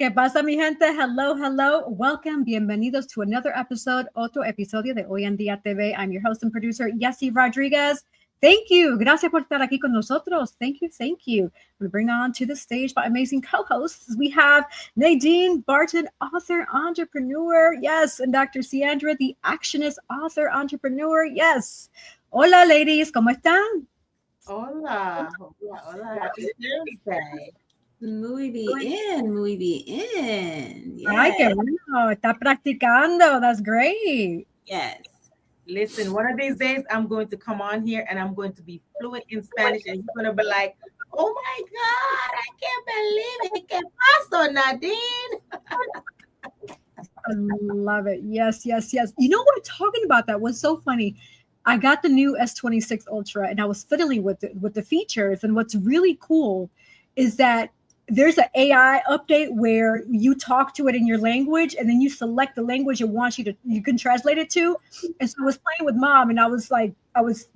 ¿Qué pasa, mi gente? Hello, hello. Welcome. Bienvenidos to another episode, otro episodio de Hoy En Día TV. I'm your host and producer, Yasi Rodriguez. Thank you. Gracias por estar aquí con nosotros. Thank you, thank you. We bring on to the stage my amazing co-hosts. We have Nadine Barton, author, entrepreneur. Yes. And Dr. Ciandra, the actionist, author, entrepreneur. Yes. Hola, ladies. ¿Cómo están? Hola. Hola, hola. Happy Thursday. Muy bien, muy bien. Yes. Ay, qué bueno. Está practicando. That's great. Yes. Listen, one of these days I'm going to come on here and I'm going to be fluent in Spanish and you're going to be like, oh my God, I can't believe it. ¿Qué pasó, Nadine? I love it. Yes, yes, yes. You know what? Talking about that was so funny. I got the new S26 Ultra and I was fiddling with the features. And what's really cool is that there's an AI update where you talk to it in your language and then you select the language it wants you can translate it to. And so I was playing with mom and I was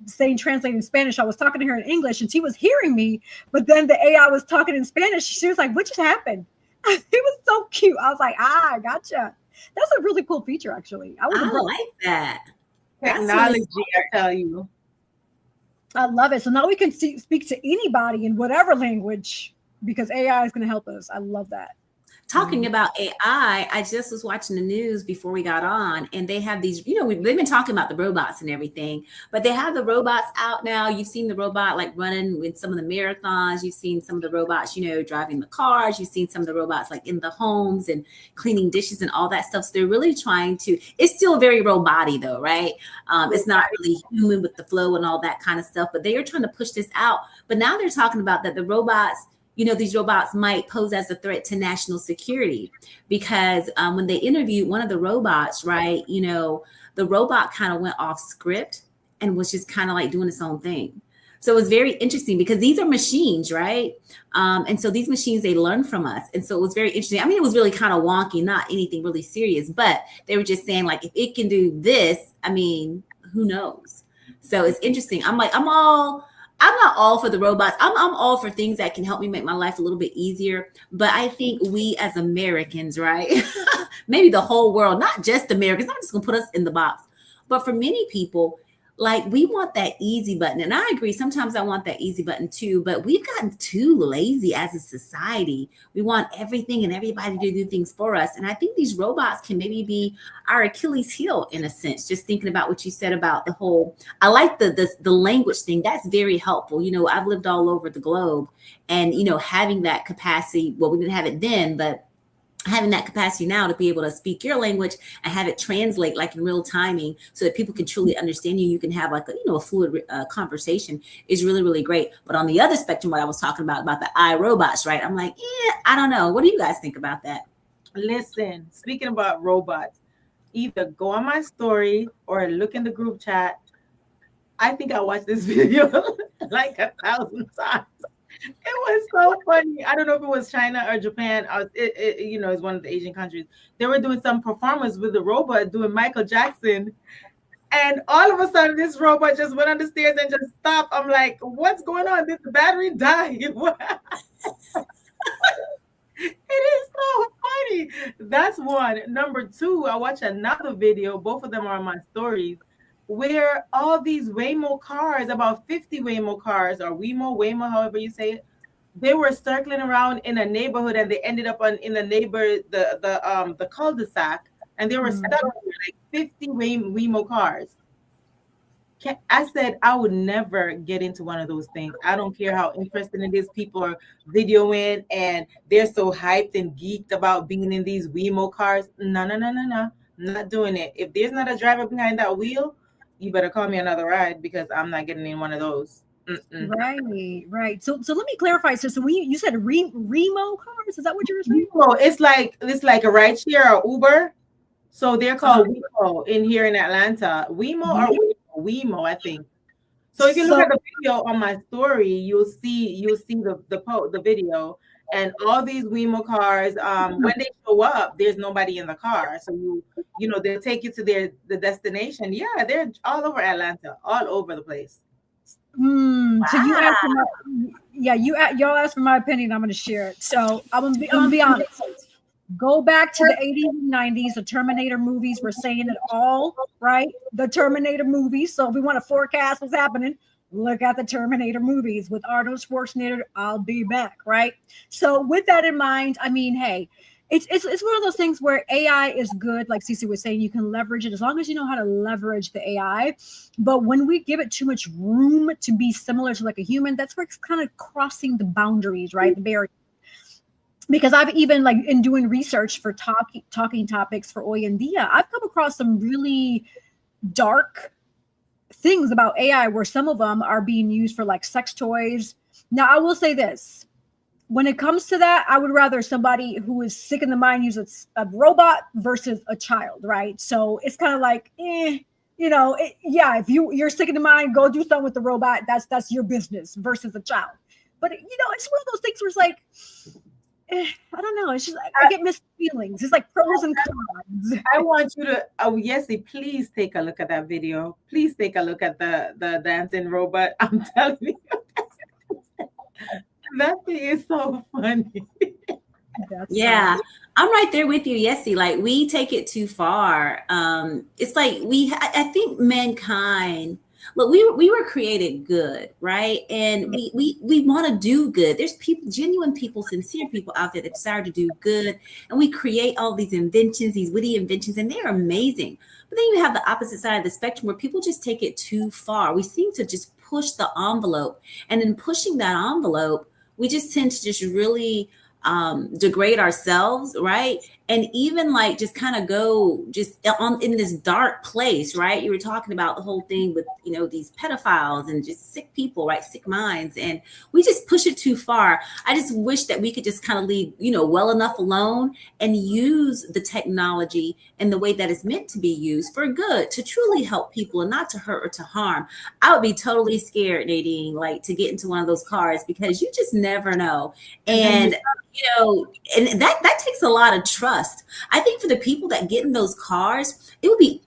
saying translating in Spanish. I was talking to her in English and she was hearing me, but then the AI was talking in Spanish. She was like, what just happened? It was so cute. I was like, gotcha. That's a really cool feature, actually. I like that. Technology, I tell you. I love it. So now we can speak to anybody in whatever language, because AI is going to help us. I love that. Talking about AI, I just was watching the news before we got on, and they have these, they've been talking about the robots and everything, but they have the robots out now. You've seen the robot like running with some of the marathons. You've seen some of the robots, driving the cars. You've seen some of the robots like in the homes and cleaning dishes and all that stuff. So they're really trying to, it's still very robot-y though, right? It's not really human with the flow and all that kind of stuff, but they are trying to push this out. But now they're talking about that the robots, these robots might pose as a threat to national security because when they interviewed one of the robots, right, the robot kind of went off script and was just kind of like doing its own thing. So it was very interesting because these are machines, right? And so these machines, they learn from us. And so it was very interesting. I mean, it was really kind of wonky, not anything really serious, but they were just saying like, if it can do this, I mean, who knows? So it's interesting. I'm not all for the robots. I'm all for things that can help me make my life a little bit easier. But I think we as Americans, right? Maybe the whole world, not just Americans, not just gonna put us in the box. But for many people, like we want that easy button. And I agree, sometimes I want that easy button too, but we've gotten too lazy as a society. We want everything and everybody to do things for us. And I think these robots can maybe be our Achilles heel in a sense, just thinking about what you said about the whole, I like the language thing. That's very helpful. I've lived all over the globe and, having that capacity, well, we didn't have it then, but having that capacity now to be able to speak your language and have it translate like in real timing so that people can truly understand you. You can have like a fluid conversation is really, really great. But on the other spectrum, what I was talking about the iRobots, right? I'm like, I don't know. What do you guys think about that? Listen, speaking about robots, either go on my story or look in the group chat. I think I watched this video like 1,000 times. It was so funny. I don't know if it was China or Japan. It's one of the Asian countries. They were doing some performance with the robot doing Michael Jackson. And all of a sudden, this robot just went on the stairs and just stopped. I'm like, what's going on? Did the battery die? It is so funny. That's one. Number two, I watched another video. Both of them are on my stories, where all these Waymo cars, about 50 Waymo cars, or Waymo, however you say it, they were circling around in a neighborhood and they ended up in the cul-de-sac, and they were stuck with like 50 Waymo cars. I said I would never get into one of those things. I don't care how interesting it is. People are videoing and they're so hyped and geeked about being in these Waymo cars. No. I'm not doing it. If there's not a driver behind that wheel, you better call me another ride because I'm not getting in one of those. Mm-mm. Right. So let me clarify. So when you said Remo cars, is that what you were saying? Waymo, it's like a ride share or Uber. So they're called Waymo in here in Atlanta. Waymo or Waymo, I think. So if you look at the video on my story, you'll see the video. And all these Waymo cars, when they show up, there's nobody in the car. So they'll take you to the destination. Yeah, they're all over Atlanta, all over the place. Wow. So you asked for y'all asked for my opinion. I'm going to share it. So I'm gonna be honest. Go back to the 80s and 90s. The Terminator movies were saying it all, right? The Terminator movies. So if we want to forecast what's happening, look at the Terminator movies with Arnold Schwarzenegger. I'll be back, right? So with that in mind, I mean, hey, it's one of those things where AI is good. Like Cece was saying, you can leverage it as long as you know how to leverage the AI. But when we give it too much room to be similar to like a human, that's where it's kind of crossing the boundaries, right? The barrier. Because I've even like in doing research for talking topics for Hoy En Dia, I've come across some really dark things about AI where some of them are being used for like sex toys. Now, I will say this. When it comes to that, I would rather somebody who is sick in the mind use a robot versus a child, right? So it's kind of like, yeah, if you're sick in the mind, go do something with the robot. That's your business versus a child. But, it's one of those things where it's like, I don't know. It's just I get mixed feelings. It's like pros and cons. I want you to, Yessie, please take a look at that video. Please take a look at the dancing robot. I'm telling you, that thing is so funny. Yeah, I'm right there with you, Yessie. Like we take it too far. It's like I think mankind. Look, we were created good, right? And we want to do good. There's people, genuine people, sincere people out there that desire to do good. And we create all these inventions, these witty inventions, and they're amazing. But then you have the opposite side of the spectrum where people just take it too far. We seem to just push the envelope. And in pushing that envelope, we just tend to just really degrade ourselves, right? And even like just kind of go just in this dark place, right? You were talking about the whole thing with, these pedophiles and just sick people, right? Sick minds. And we just push it too far. I just wish that we could just kind of leave, well enough alone and use the technology in the way that it's meant to be used for good, to truly help people and not to hurt or to harm. I would be totally scared, Nadine, like to get into one of those cars because you just never know. And and that takes a lot of trust. I think for the people that get in those cars, it would be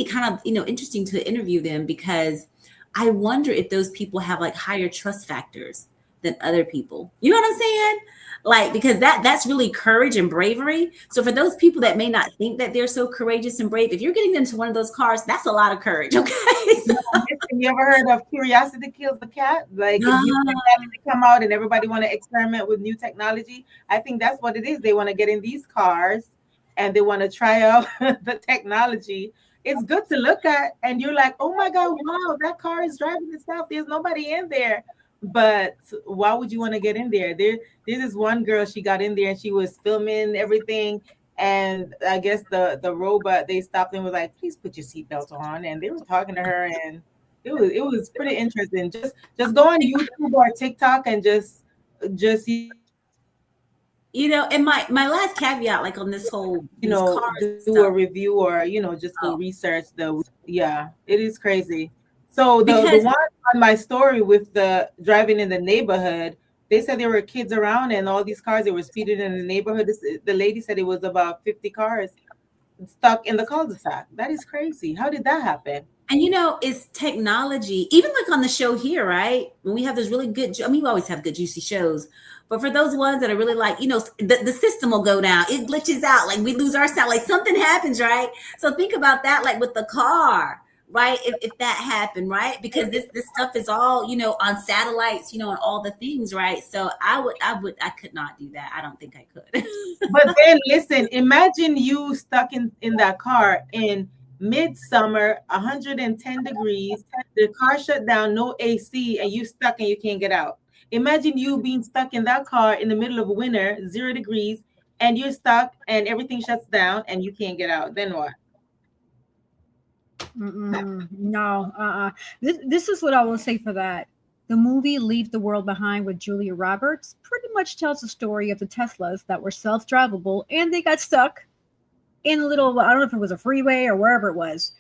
kind of, interesting to interview them because I wonder if those people have like higher trust factors than other people. You know what I'm saying? Like, because that's really courage and bravery. So for those people that may not think that they're so courageous and brave, if you're getting into one of those cars, that's a lot of courage. Okay. So, you ever heard of curiosity kills the cat? Like new technology come out and everybody want to experiment with new technology. I think that's what it is. They want to get in these cars and they want to try out the technology. It's good to look at and you're like, oh my God, wow, that car is driving itself. There's nobody in there. But why would you want to get in there? There's this one girl, she got in there and she was filming everything. And I guess the robot, they stopped and was like, please put your seatbelt on. And they were talking to her and it was pretty interesting. Just go on YouTube or TikTok and just and my last caveat, like on this whole, do a review or, just go research it is crazy. So the one on my story with the driving in the neighborhood, they said there were kids around and all these cars, they were speeding in the neighborhood. The lady said it was about 50 cars stuck in the cul-de-sac. That is crazy. How did that happen? And it's technology, even like on the show here, right? When we have those really good, we always have good juicy shows, but for those ones that are really like, the system will go down, it glitches out, like we lose our sound, like something happens, right? So think about that, like with the car, right? If that happened, right? Because this stuff is all, on satellites, and all the things, right? So I could not do that. I don't think I could. But then listen, imagine you stuck in that car in midsummer, 110 degrees, the car shut down, no AC, and you stuck and you can't get out. Imagine you being stuck in that car in the middle of winter, 0 degrees, and you're stuck and everything shuts down and you can't get out. Then what? No. This is what I will say for that. The movie Leave the World Behind with Julia Roberts pretty much tells the story of the Teslas that were self-drivable and they got stuck in a little, I don't know if it was a freeway or wherever it was.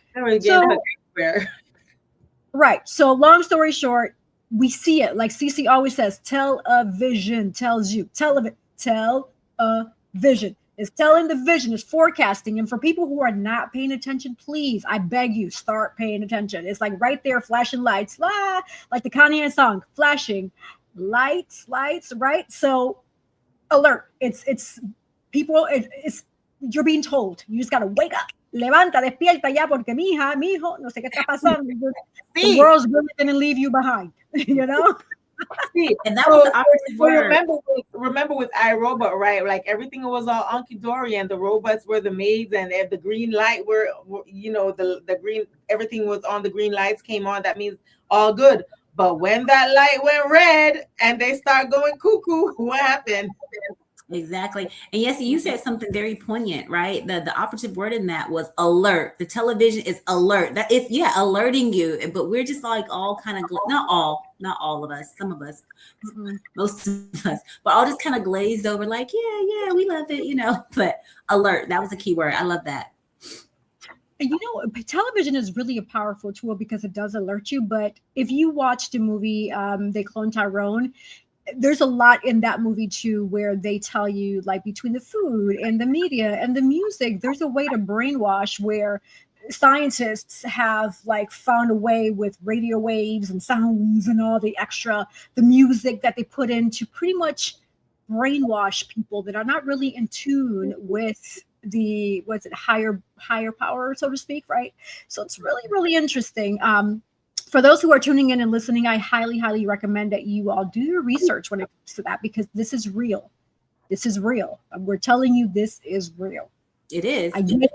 Right. So long story short, we see it. Like Cece always says, television tells you. Television. It's telling the vision, it's forecasting. And for people who are not paying attention, please, I beg you, start paying attention. It's like right there, flashing lights, like the Kanye song, flashing lights, right? So alert. It's people, you're being told. You just got to wake up. Levanta, despierta ya, porque mi hija, mi hijo, no sé qué está pasando. The world's really going to leave you behind, you know? See, and that was the operative word. Remember with iRobot, right? Like everything was all hunky dory, and the robots were the maids, and if the green light were, you know, the green, everything was on. The green lights came on. That means all good. But when that light went red and they start going cuckoo, what happened? Exactly. And yes, you said something very poignant, right? The operative word in that was alert. The television is alert. That is, yeah, alerting you. But we're just like all kind of, not all of us, some of us, most of us, but all just kind of glazed over like, yeah, we love it, you know, but alert, that was a key word. I love that. You know, television is really a powerful tool because it does alert you. But if you watch the movie, They Clone Tyrone, there's a lot in that movie too, where they tell you, like, between the food and the media and the music, there's a way to brainwash, where scientists have like found a way with radio waves and sounds and all the music that they put in to pretty much brainwash people that are not really in tune with the higher power, so to speak, right? So it's really, really interesting. For those who are tuning in and listening, I highly recommend that you all do your research when it comes to that, because this is real. This is real. We're telling you, this is real. It is. I get it.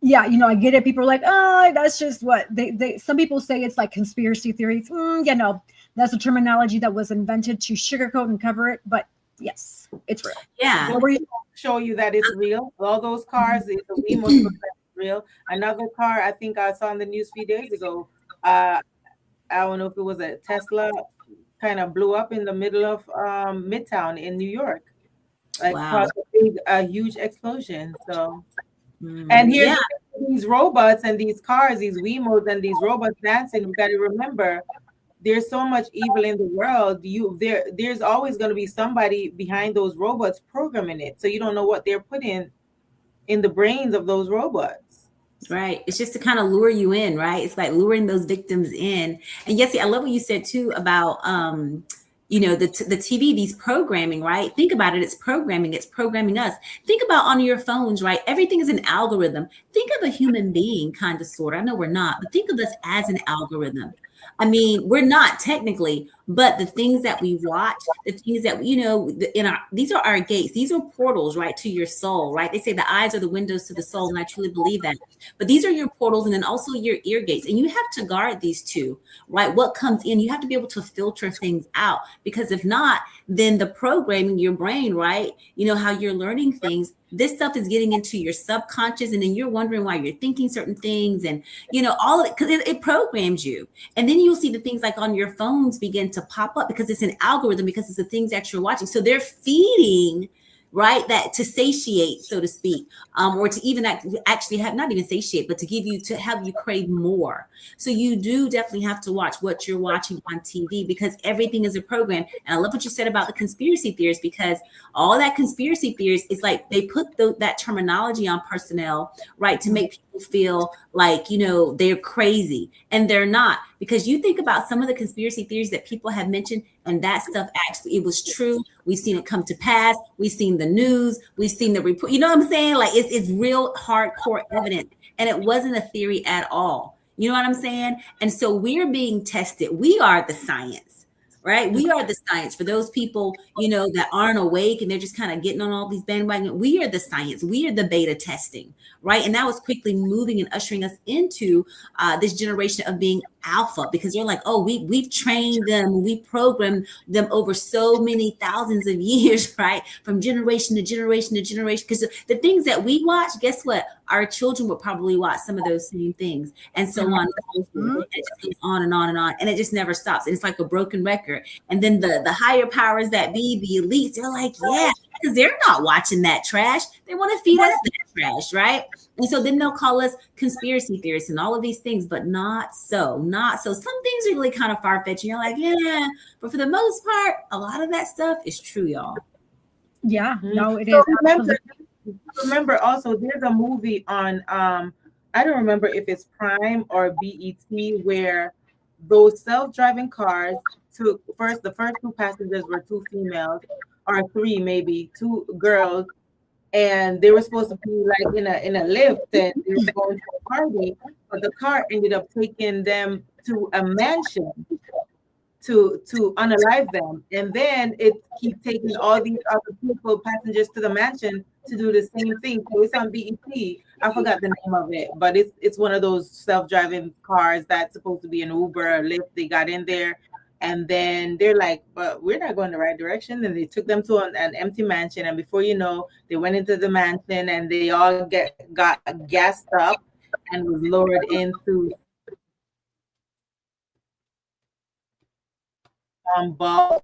Yeah, you know, I get it. People are like, oh, that's just what they some people say it's like conspiracy theories. You know, that's a terminology that was invented to sugarcoat and cover it. But yes, it's real. Yeah. Show you that it's real. All those cars, the Wemos look like it's real. Another car I think I saw in the news a few days ago. I don't know if it was a Tesla, kind of blew up in the middle of Midtown in New York, like caused a huge explosion. So, and here's these robots and these cars, these Wemos and these robots dancing. We got to remember, there's so much evil in the world. There's always going to be somebody behind those robots programming it. So you don't know what they're putting in the brains of those robots. Right. It's just to kind of lure you in, right? It's like luring those victims in. And yes, I love what you said too about, you know, the TV, these programming, right? Think about it. It's programming us. Think about on your phones, right? Everything is an algorithm. Think of a human being, kind of, sort of. I know we're not, but think of us as an algorithm. I mean, we're not technically, but the things that we watch, the things that, you know, these are our gates. These are portals, right, to your soul, right? They say the eyes are the windows to the soul, and I truly believe that. But these are your portals, and then also your ear gates. And you have to guard these two, right? What comes in, you have to be able to filter things out, because if not, then the programming, your brain, right? You know, how you're learning things, this stuff is getting into your subconscious, and then you're wondering why you're thinking certain things, and, you know, all of it, because it programs you. And then you'll see the things like on your phones begin to pop up, because it's an algorithm, because it's the things that you're watching. So they're feeding, right, that to satiate, so to speak, or to even actually have, not even satiate, but to have you crave more. So you do definitely have to watch what you're watching on TV, because everything is a program. And I love what you said about the conspiracy theories, because all that conspiracy theories is like they put that terminology on personnel, right, to make people feel like, you know, they're crazy, and they're not. Because you think about some of the conspiracy theories that people have mentioned, and that stuff actually, it was true. We've seen it come to pass. We've seen the news. We've seen the report. You know what I'm saying? Like it's real hardcore evidence, and it wasn't a theory at all. You know what I'm saying? And so we're being tested. We are the science, right? We are the science for those people, you know, that aren't awake and they're just kind of getting on all these bandwagon. We are the science. We are the beta testing, right? And that was quickly moving and ushering us into this generation of being alpha, because you're like, oh, we've trained them, we programmed them over so many thousands of years, right? From generation to generation to generation. Because the things that we watch, guess what? Our children will probably watch some of those same things, and so on. And it just goes on and on and on, and it just never stops. And it's like a broken record. And then the higher powers that be, the elites, they're like, yeah, because they're not watching that trash. They want to feed us that trash, right? And so then they'll call us conspiracy theorists and all of these things, but not so. Some things are really kind of far-fetched. And you're like, yeah, but for the most part, a lot of that stuff is true, y'all. Yeah, no, it is. Remember also, there's a movie on, I don't remember if it's Prime or BET, where those self-driving cars the first two passengers were two females, or three, maybe two girls, and they were supposed to be like in a lift, and they were going to a party, but the car ended up taking them to a mansion to unalive them, and then it keep taking all these other people, passengers, to the mansion to do the same thing. So it's on BET. I forgot the name of it, but it's one of those self-driving cars that's supposed to be an Uber or Lyft. They got in there, and then they're like, but we're not going the right direction. And they took them to an empty mansion, and before you know, they went into the mansion, and they all got gassed up and was lowered into bulb.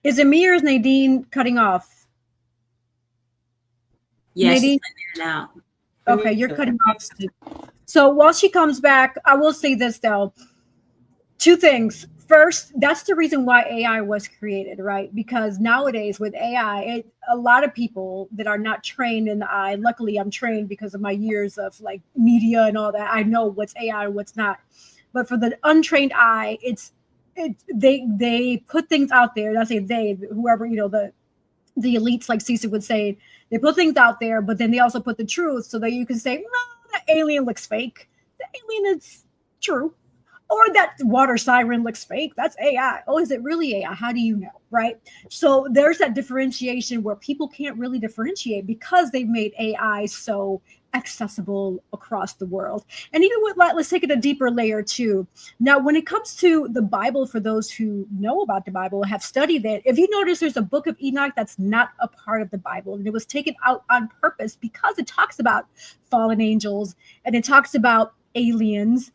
Is it me or is Nadine cutting off? Yeah, Nadine? she's now. Okay, you're cutting off. So while she comes back, I will say this though. Two things. First, that's the reason why AI was created, right? Because nowadays with AI, a lot of people that are not trained in the eye, luckily I'm trained because of my years of like media and all that. I know what's AI and what's not. But for the untrained eye, they put things out there. That's whoever, the elites, like Cece would say, they put things out there, but then they also put the truth so that you can say, no, that alien looks fake. The alien is true. Or that water siren looks fake. That's AI. Oh, is it really AI? How do you know? Right. So there's that differentiation where people can't really differentiate because they've made AI so accessible across the world. And even with, let's take it a deeper layer too. Now, when it comes to the Bible, for those who know about the Bible, have studied it, if you notice, there's a book of Enoch that's not a part of the Bible. And it was taken out on purpose because it talks about fallen angels and it talks about aliens.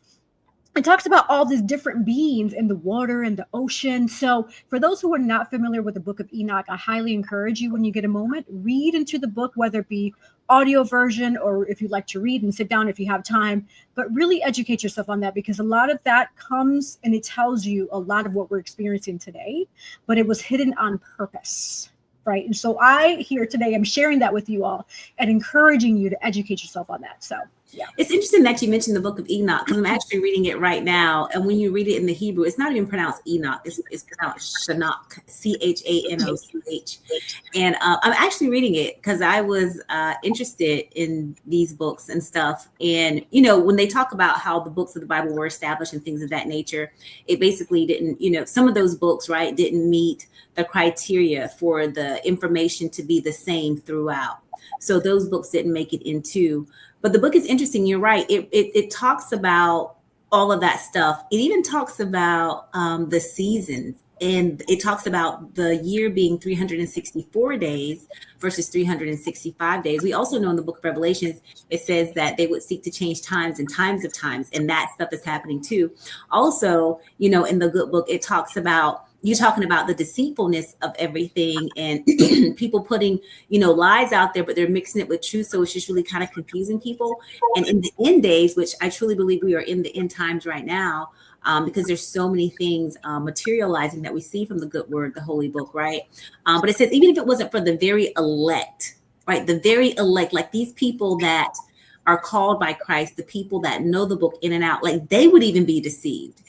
It talks about all these different beings in the water and the ocean. So for those who are not familiar with the book of Enoch, I highly encourage you, when you get a moment, read into the book, whether it be audio version or if you'd like to read and sit down if you have time, but really educate yourself on that, because a lot of that comes and it tells you a lot of what we're experiencing today, but it was hidden on purpose. Right. And so I here today, I'm sharing that with you all and encouraging you to educate yourself on that. So, yeah. It's interesting that you mentioned the book of Enoch, because I'm actually reading it right now. And when you read it in the Hebrew, it's not even pronounced Enoch. It's pronounced Shanoch, Chanoch. And I'm actually reading it because I was interested in these books and stuff. And, when they talk about how the books of the Bible were established and things of that nature, it basically didn't, some of those books, right, didn't meet the criteria for the information to be the same throughout. So those books didn't make it into. But the book is interesting. You're right. It talks about all of that stuff. It even talks about the seasons, and it talks about the year being 364 days versus 365 days. We also know in the book of Revelations, it says that they would seek to change times and times of times, and that stuff is happening too. Also, in the good book, it talks about you talking about the deceitfulness of everything and people putting, lies out there, but they're mixing it with truth. So it's just really kind of confusing people. And in the end days, which I truly believe we are in the end times right now, because there's so many things materializing that we see from the good word, the holy book, right? But it says, even if it wasn't for the very elect, right? The very elect, like these people that are called by Christ, the people that know the book in and out, like they would even be deceived.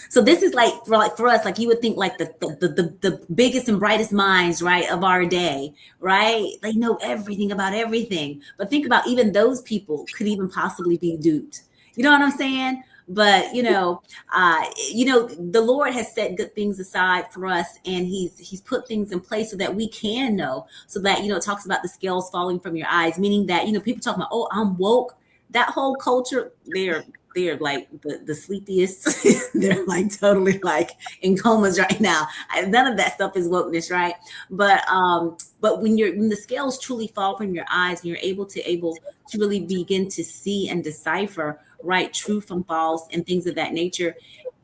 So this is for us, like you would think like the biggest and brightest minds, right, of our day, right? They know everything about everything. But think about even those people could even possibly be duped. You know what I'm saying? But the Lord has set good things aside for us, and He's put things in place so that we can know. So that it talks about the scales falling from your eyes, meaning that people talking about, oh, I'm woke. That whole culture, they're like the sleepiest. They're like totally like in comas right now. None of that stuff is wokeness, right? But when the scales truly fall from your eyes and you're able to really begin to see and decipher right truth from false and things of that nature,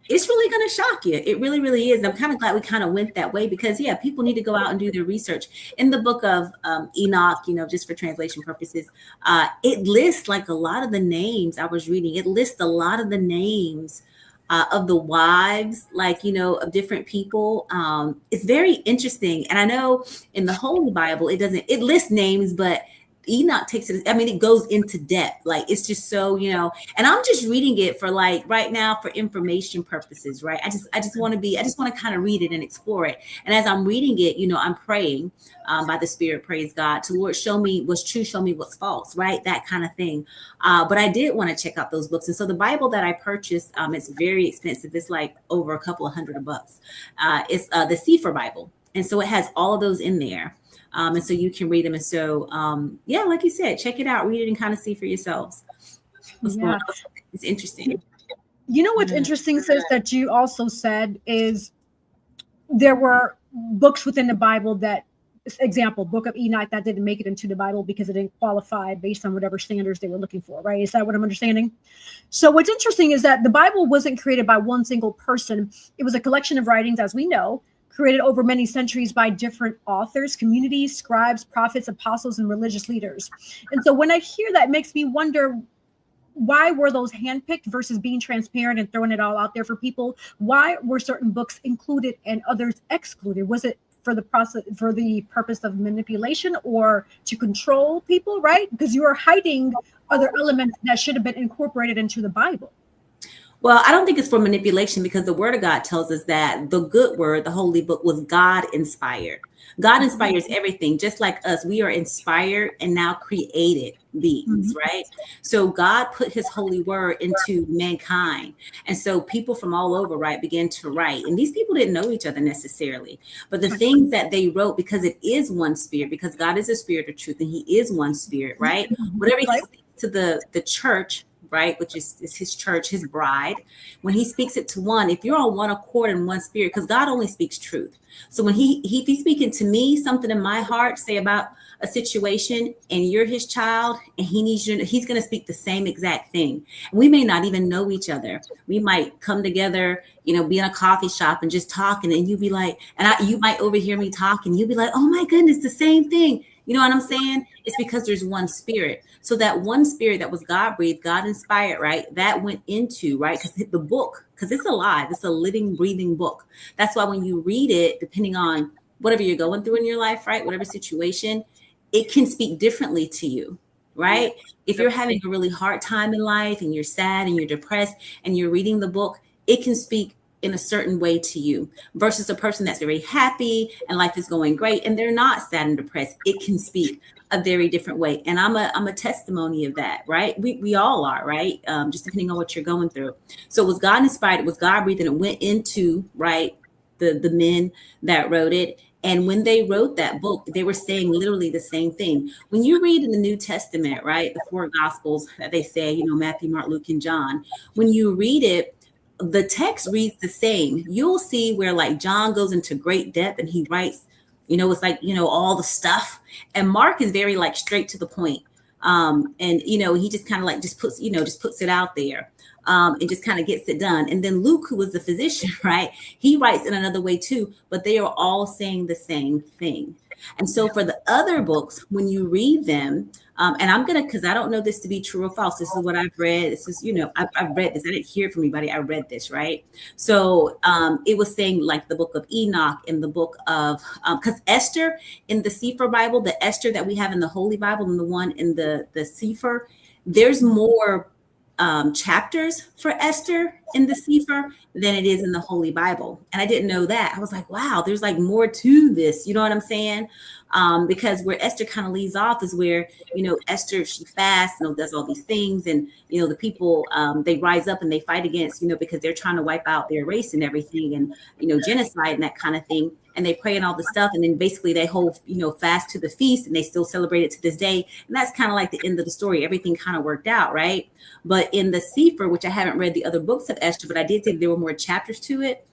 it's really going to shock you. It really, really is. I'm kind of glad we kind of went that way because, people need to go out and do their research. In the book of Enoch, just for translation purposes, it lists like a lot of the names I was reading. It lists a lot of the names of the wives, like, of different people. It's very interesting. And I know in the Holy Bible, it lists names, but Enoch takes it, I mean, it goes into depth. Like, it's just so, and I'm just reading it for like right now for information purposes, right? I just want to kind of read it and explore it. And as I'm reading it, I'm praying by the Spirit, praise God, to Lord, show me what's true, show me what's false, right? That kind of thing. But I did want to check out those books. And so the Bible that I purchased, it's very expensive. It's like over a couple of $100. It's the Sefer Bible. And so it has all of those in there. And so you can read them. And so, yeah, like you said, check it out, read it, and kind of see for yourselves. Yeah. It's interesting. What's interesting, sis, that you also said is there were books within the Bible that, example, Book of Enoch, that didn't make it into the Bible because it didn't qualify based on whatever standards they were looking for, right? Is that what I'm understanding? So what's interesting is that the Bible wasn't created by one single person. It was a collection of writings, as we know, created over many centuries by different authors, communities, scribes, prophets, apostles, and religious leaders. And so when I hear that, it makes me wonder, why were those handpicked versus being transparent and throwing it all out there for people? Why were certain books included and others excluded? Was it for the purpose of manipulation or to control people, right? Because you are hiding other elements that should have been incorporated into the Bible. Well, I don't think it's for manipulation, because the Word of God tells us that the good word, the holy book, was God inspired. God inspires everything. Just like us, we are inspired and now created beings, right? So God put his holy word into mankind. And so people from all over, right, began to write. And these people didn't know each other necessarily. But the things that they wrote, because it is one spirit, because God is a spirit of truth and he is one spirit, right? Whatever he speaks to the church, right, which is his church, his bride, when he speaks it to one, if you're on one accord and one spirit, because God only speaks truth. So when he's speaking to me something in my heart, say about a situation, and you're his child, and he needs you, he's going to speak the same exact thing. We may not even know each other. We might come together, be in a coffee shop and just talking, and you'll be like, you might overhear me talking. You'll be like, oh my goodness, the same thing. You know what I'm saying? It's because there's one spirit. So that one spirit that was God breathed, God inspired, right? That went into, right? Because the book, because it's alive, it's a living, breathing book. That's why when you read it, depending on whatever you're going through in your life, right? Whatever situation, it can speak differently to you, right? If you're having a really hard time in life and you're sad and you're depressed and you're reading the book, it can speak in a certain way to you versus a person that's very happy and life is going great and they're not sad and depressed. It can speak a very different way. And I'm a testimony of that, right? We all are, right? Just depending on what you're going through. So it was God inspired, it was God breathed, and it went into, right, the men that wrote it. And when they wrote that book, they were saying literally the same thing. When you read in the New Testament, right, the four gospels that they say, Matthew, Mark, Luke, and John, when you read it, the text reads the same. You'll see where like John goes into great depth and he writes, it's like, all the stuff. And Mark is very like straight to the point. And, he just kind of like just puts it out there. And just kind of gets it done. And then Luke, who was the physician, right, he writes in another way too, but they are all saying the same thing. And so for the other books, when you read them, and I'm going to, because I don't know this to be true or false. This is what I've read. This is, I've read this. I didn't hear it from anybody. I read this, right? So it was saying like the book of Enoch and the book of, because Esther in the Sefer Bible, the Esther that we have in the Holy Bible and the one in the Sefer, there's more chapters for Esther in the Sefer than it is in the Holy Bible. And I didn't know that. I was like, wow, there's like more to this. You know what I'm saying? Because where Esther kind of leaves off is where, Esther, she fasts, does all these things. And, the people, they rise up and they fight against, because they're trying to wipe out their race and everything and, genocide and that kind of thing. And they pray and all this stuff. And then basically they hold, fast to the feast and they still celebrate it to this day. And that's kind of like the end of the story. Everything kind of worked out, right? But in the Sefer, which I haven't read the other books of Esther, but I did think there were more chapters to it.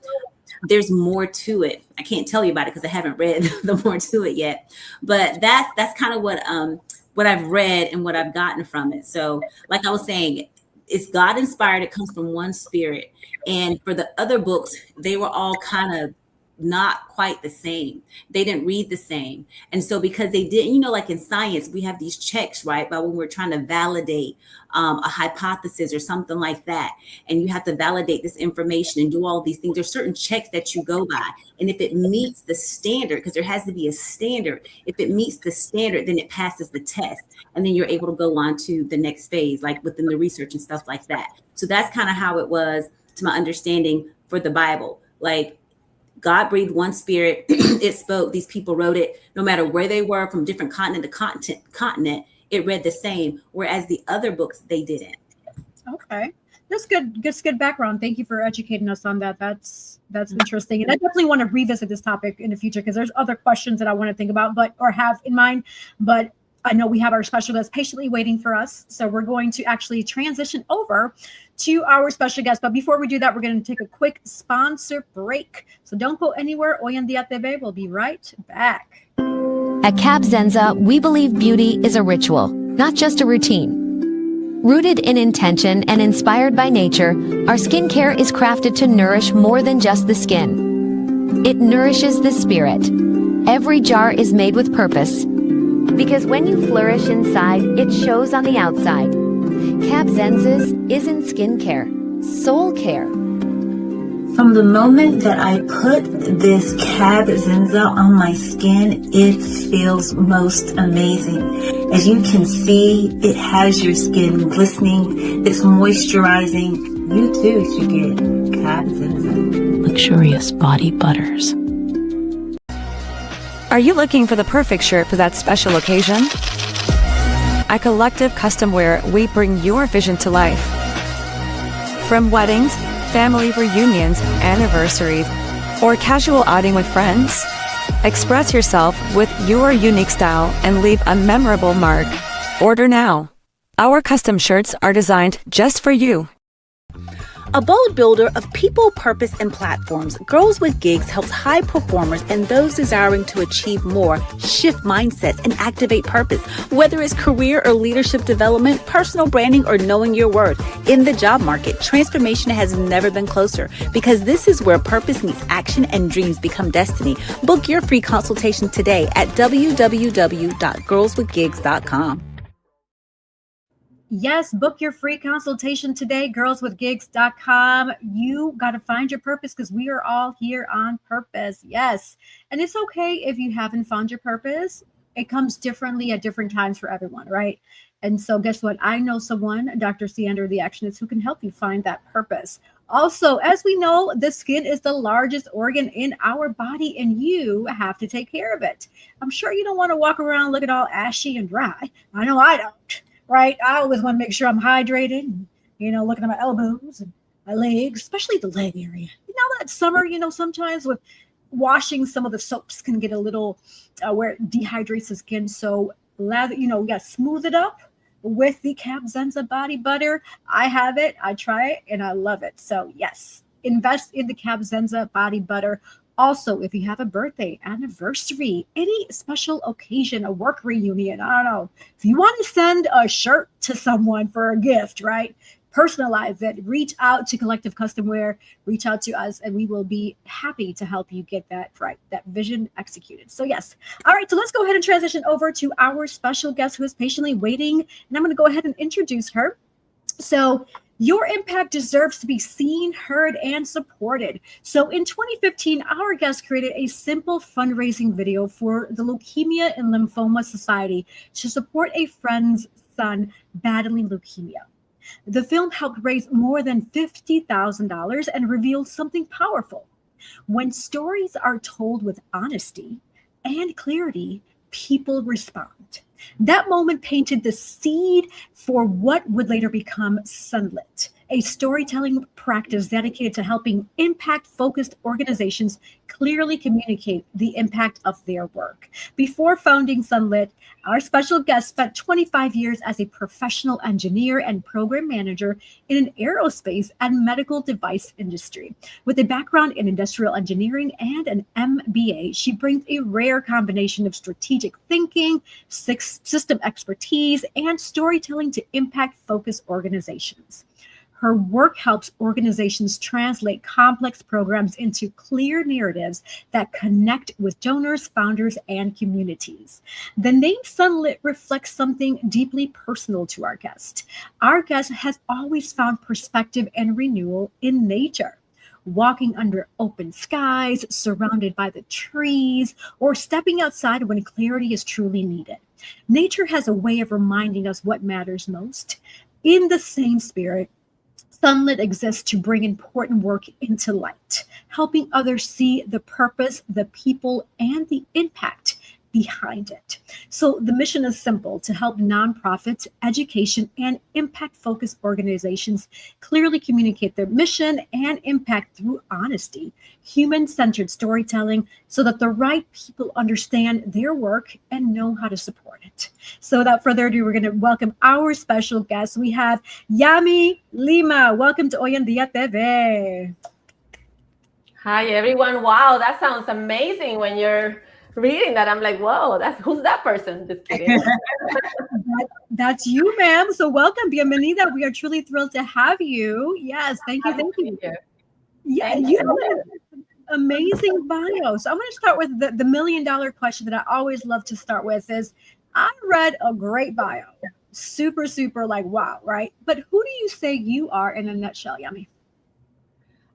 There's more to it. I can't tell you about it because I haven't read the more to it yet. But that's kind of what I've read and what I've gotten from it. So like I was saying, it's God inspired. It comes from one spirit. And for the other books, they were all kind of not quite the same. They didn't read the same. And so because they didn't, like in science, we have these checks, right? But when we're trying to validate a hypothesis or something like that, and you have to validate this information and do all these things, there's certain checks that you go by. And if it meets the standard, because there has to be a standard, if it meets the standard, then it passes the test. And then you're able to go on to the next phase, like within the research and stuff like that. So that's kind of how it was, to my understanding, for the Bible. Like, God breathed one spirit, it spoke, these people wrote it, no matter where they were, from different continent to continent, it read the same, whereas the other books, they didn't. Okay. That's good. Good background. Thank you for educating us on that. That's interesting. And I definitely want to revisit this topic in the future, because there's other questions that I want to think about, or have in mind. But I know we have our special guest patiently waiting for us. So we're going to actually transition over to our special guest. But before we do that, we're going to take a quick sponsor break. So don't go anywhere. Hoy En Día TV. We'll be right back. At Cab Zenza, we believe beauty is a ritual, not just a routine. Rooted in intention and inspired by nature, our skincare is crafted to nourish more than just the skin. It nourishes the spirit. Every jar is made with purpose, because when you flourish inside, it shows on the outside. Cab Zenza's isn't skincare, soul care. From the moment that I put this Cab Zenza on my skin, it feels most amazing. As you can see, it has your skin glistening, it's moisturizing. You too should get Cab Zenza. Luxurious body butters. Are you looking for the perfect shirt for that special occasion? At Collective Custom Wear, we bring your vision to life. From weddings, family reunions, anniversaries, or casual outing with friends, express yourself with your unique style and leave a memorable mark. Order now. Our custom shirts are designed just for you. A bold builder of people, purpose, and platforms, Girls with Gigs helps high performers and those desiring to achieve more shift mindsets and activate purpose. Whether it's career or leadership development, personal branding, or knowing your worth, in the job market, transformation has never been closer, because this is where purpose meets action and dreams become destiny. Book your free consultation today at www.girlswithgigs.com. Yes, book your free consultation today, girlswithgigs.com. You got to find your purpose, because we are all here on purpose. Yes. And it's okay if you haven't found your purpose. It comes differently at different times for everyone, right? And so guess what? I know someone, Dr. Sandra, the Actionist, who can help you find that purpose. Also, as we know, the skin is the largest organ in our body, and you have to take care of it. I'm sure you don't want to walk around looking all ashy and dry. I know I don't. Right? I always want to make sure I'm hydrated, and, looking at my elbows and my legs, especially the leg area. That summer, sometimes with washing, some of the soaps can get a little where it dehydrates the skin. So, we got to smooth it up with the Cab Zenza body butter. I have it, I try it, and I love it. So, yes, invest in the Cab Zenza body butter. Also, if you have a birthday, anniversary, any special occasion, a work reunion, I don't know. If you want to send a shirt to someone for a gift, right? Personalize it. Reach out to Collective Custom Wear. Reach out to us, and we will be happy to help you get that right, that vision executed. So yes. All right, so let's go ahead and transition over to our special guest who is patiently waiting. And I'm going to go ahead and introduce her. So your impact deserves to be seen, heard, and supported. So in 2015, our guest created a simple fundraising video for the Leukemia and Lymphoma Society to support a friend's son battling leukemia. The film helped raise more than $50,000 and revealed something powerful. When stories are told with honesty and clarity, people respond. That moment painted the seed for what would later become Sunlit, a storytelling practice dedicated to helping impact-focused organizations clearly communicate the impact of their work. Before founding Sunlit, our special guest spent 25 years as a professional engineer and program manager in an aerospace and medical device industry. With a background in industrial engineering and an MBA, she brings a rare combination of strategic thinking, system expertise, and storytelling to impact-focused organizations. Her work helps organizations translate complex programs into clear narratives that connect with donors, founders, and communities. The name Sunlit reflects something deeply personal to our guest. Our guest has always found perspective and renewal in nature. Walking under open skies, surrounded by the trees, or stepping outside when clarity is truly needed. Nature has a way of reminding us what matters most. In the same spirit, Sunlit exists to bring important work into light, helping others see the purpose, the people, and the impact behind it. So the mission is simple: to help nonprofits, education, and impact-focused organizations clearly communicate their mission and impact through honesty, human-centered storytelling, so that the right people understand their work and know how to support it. So without further ado, we're going to welcome our special guest. We have Yami Lima. Welcome to Hoy En Día TV. Hi, everyone. Wow, that sounds amazing when you're reading that. I'm like, whoa, who's that person? Just kidding. That's you, ma'am. So welcome, bienvenida. We are truly thrilled to have you. Yes, thank you. Yeah, you have an amazing bio. So I'm going to start with the $1 million question that I always love to start with is, I read a great bio. Super, super like, wow, right? But who do you say you are in a nutshell, Yami?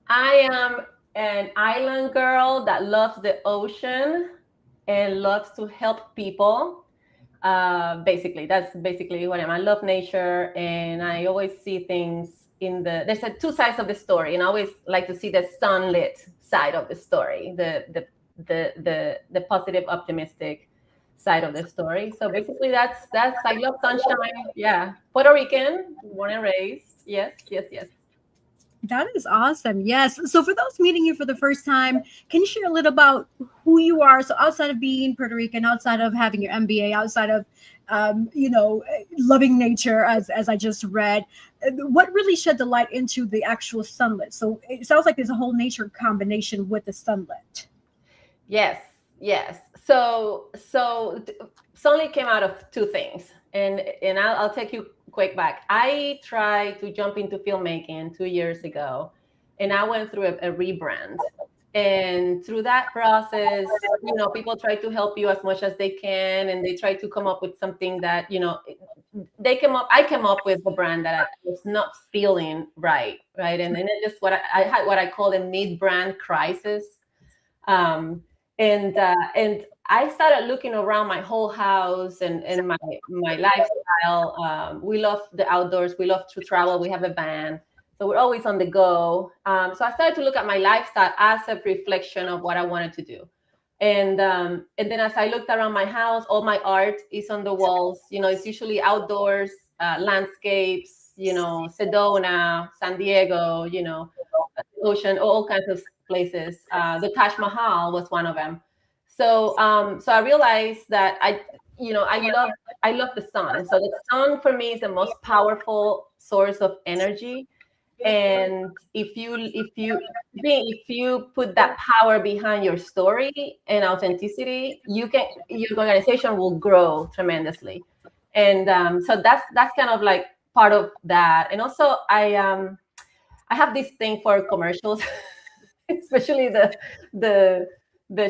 I am an island girl that loves the ocean and loves to help people. Basically, that's basically what I am. I love nature, and I always see things there's two sides of the story, and I always like to see the sunlit side of the story, the positive, optimistic side of the story. So basically, that's I love sunshine. Yeah, Puerto Rican, born and raised. Yes. That is awesome. Yes. So for those meeting you for the first time, can you share a little about who you are? So outside of being Puerto Rican, outside of having your MBA, outside of, loving nature, as I just read, what really shed the light into the actual Sunlit? So it sounds like there's a whole nature combination with the Sunlit. Yes. So Sunlit came out of two things, and I'll take you quick back. I tried to jump into filmmaking 2 years ago, and I went through a rebrand. And through that process, people try to help you as much as they can, and they try to come up with something that, I came up with a brand that I was not feeling right? And then it just I had what I call a mid-brand crisis. And I started looking around my whole house and my lifestyle. We love the outdoors. We love to travel. We have a van, so we're always on the go. So I started to look at my lifestyle as a reflection of what I wanted to do. And then as I looked around my house, all my art is on the walls. It's usually outdoors, landscapes, Sedona, San Diego, ocean, all kinds of places. The Taj Mahal was one of them. So I realized that I love the sun. And so the sun for me is the most powerful source of energy. And if you put that power behind your story and authenticity, your organization will grow tremendously. And so that's kind of like part of that. And also I have this thing for commercials, especially the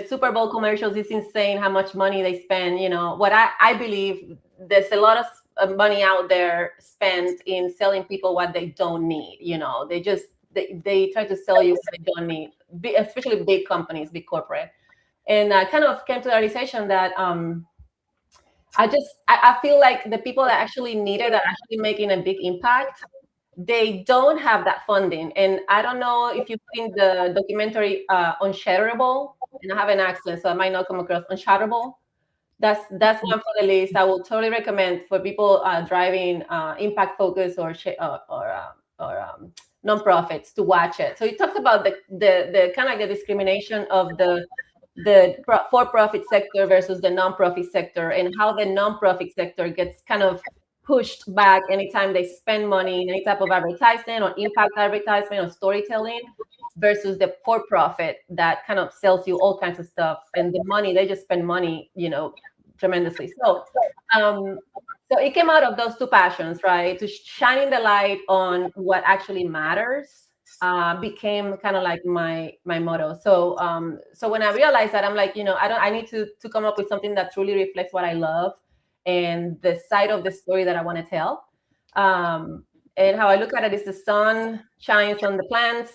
Super Bowl commercials. Is insane how much money they spend. What I believe, there's a lot of money out there spent in selling people what they don't need. They try to sell you what they don't need, especially big companies, big corporate. And I kind of came to the realization that I feel like the people that actually need it are actually making a big impact. They don't have that funding. And I don't know if you've seen the documentary Unshatterable, and I have an accent, so I might not come across Unshatterable. That's one for the list. I will totally recommend for people driving impact focus or nonprofits to watch it. So it talks about the kind of like the discrimination of the for-profit sector versus the nonprofit sector, and how the nonprofit sector gets kind of pushed back anytime they spend money in any type of advertisement or impact advertisement or storytelling, versus the for-profit that kind of sells you all kinds of stuff, and the money, they just spend money, tremendously. So So it came out of those two passions, right? To shining the light on what actually matters became kind of like my motto. So so when I realized that, I'm like, I need to come up with something that truly reflects what I love and the side of the story that I want to tell. And how I look at it is the sun shines on the plants,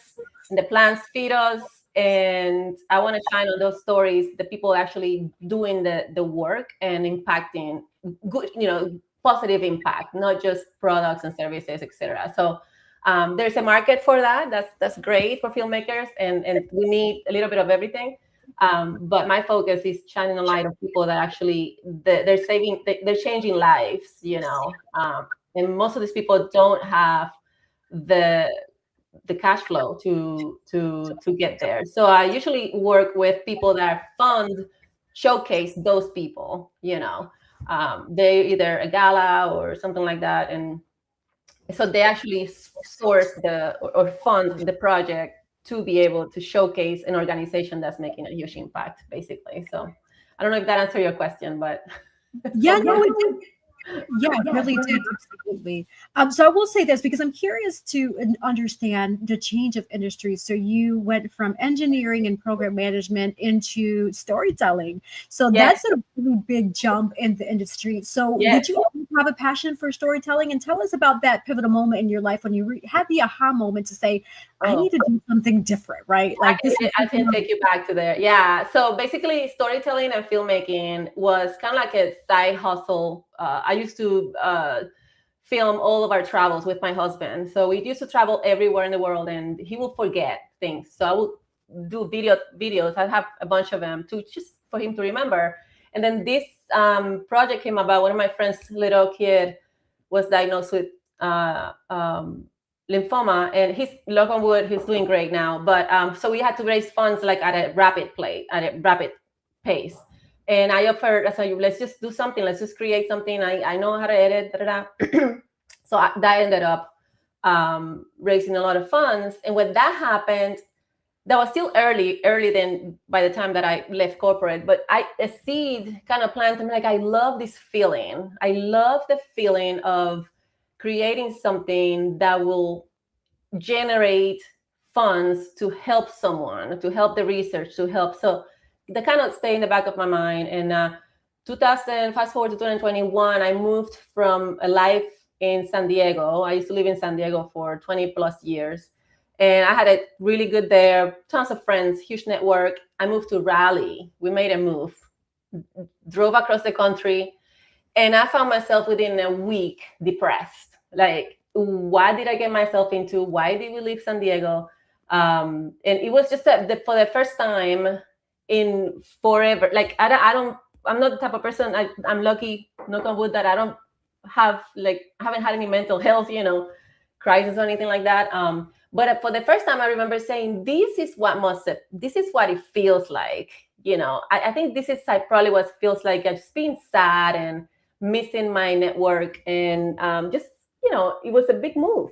and the plants feed us. And I want to shine on those stories, the people actually doing the work and impacting good, positive impact, not just products and services, etc. So there's a market for that. That's great for filmmakers, and we need a little bit of everything. But my focus is shining a light on people that actually they're changing lives, and most of these people don't have the cash flow to get there. So I usually work with people that showcase those people, they either a gala or something like that. And so they actually source or fund the project to be able to showcase an organization that's making a huge impact, basically. So I don't know if that answered your question, but yeah, no, it did. Yeah, it really did. Absolutely. So I will say this because I'm curious to understand the change of industry. So you went from engineering and program management into storytelling. So Yes. that's a really big jump in the industry. So Yes. did you always have a passion for storytelling? And tell us about that pivotal moment in your life when you had the aha moment to say, I need to do something different, right? Like I can take you back to there. Yeah. So basically, storytelling and filmmaking was kind of like a side hustle. I used to film all of our travels with my husband. So we used to travel everywhere in the world, and he will forget things. So I would do videos. I have a bunch of them just for him to remember. And then this project came about. One of my friends' little kid was diagnosed with lymphoma, and he's, knock on wood, he's doing great now. But so we had to raise funds like at a rapid pace. And I offered, I said, let's just do something. Let's just create something. I know how to edit. So that ended up raising a lot of funds. And when that happened, that was still early then by the time that I left corporate. But a seed kind of planted. I'm like, I love this feeling. I love the feeling of creating something that will generate funds to help someone, to help the research, to help. So that kind of stay in the back of my mind. And fast forward to 2021, I moved from a life in San Diego. I used to live in San Diego for 20 plus years. And I had it really good there, tons of friends, huge network. I moved to Raleigh. We made a move, drove across the country. And I found myself within a week depressed. Like, what did I get myself into? Why did we leave San Diego? And it was just that for the first time in forever, like I'm not the type of person, I'm lucky, knock on wood, that I don't have haven't had any mental health, crisis or anything like that. But for the first time, I remember saying, this is what it feels like. I think this is probably what it feels like, just being sad and missing my network. And just, it was a big move,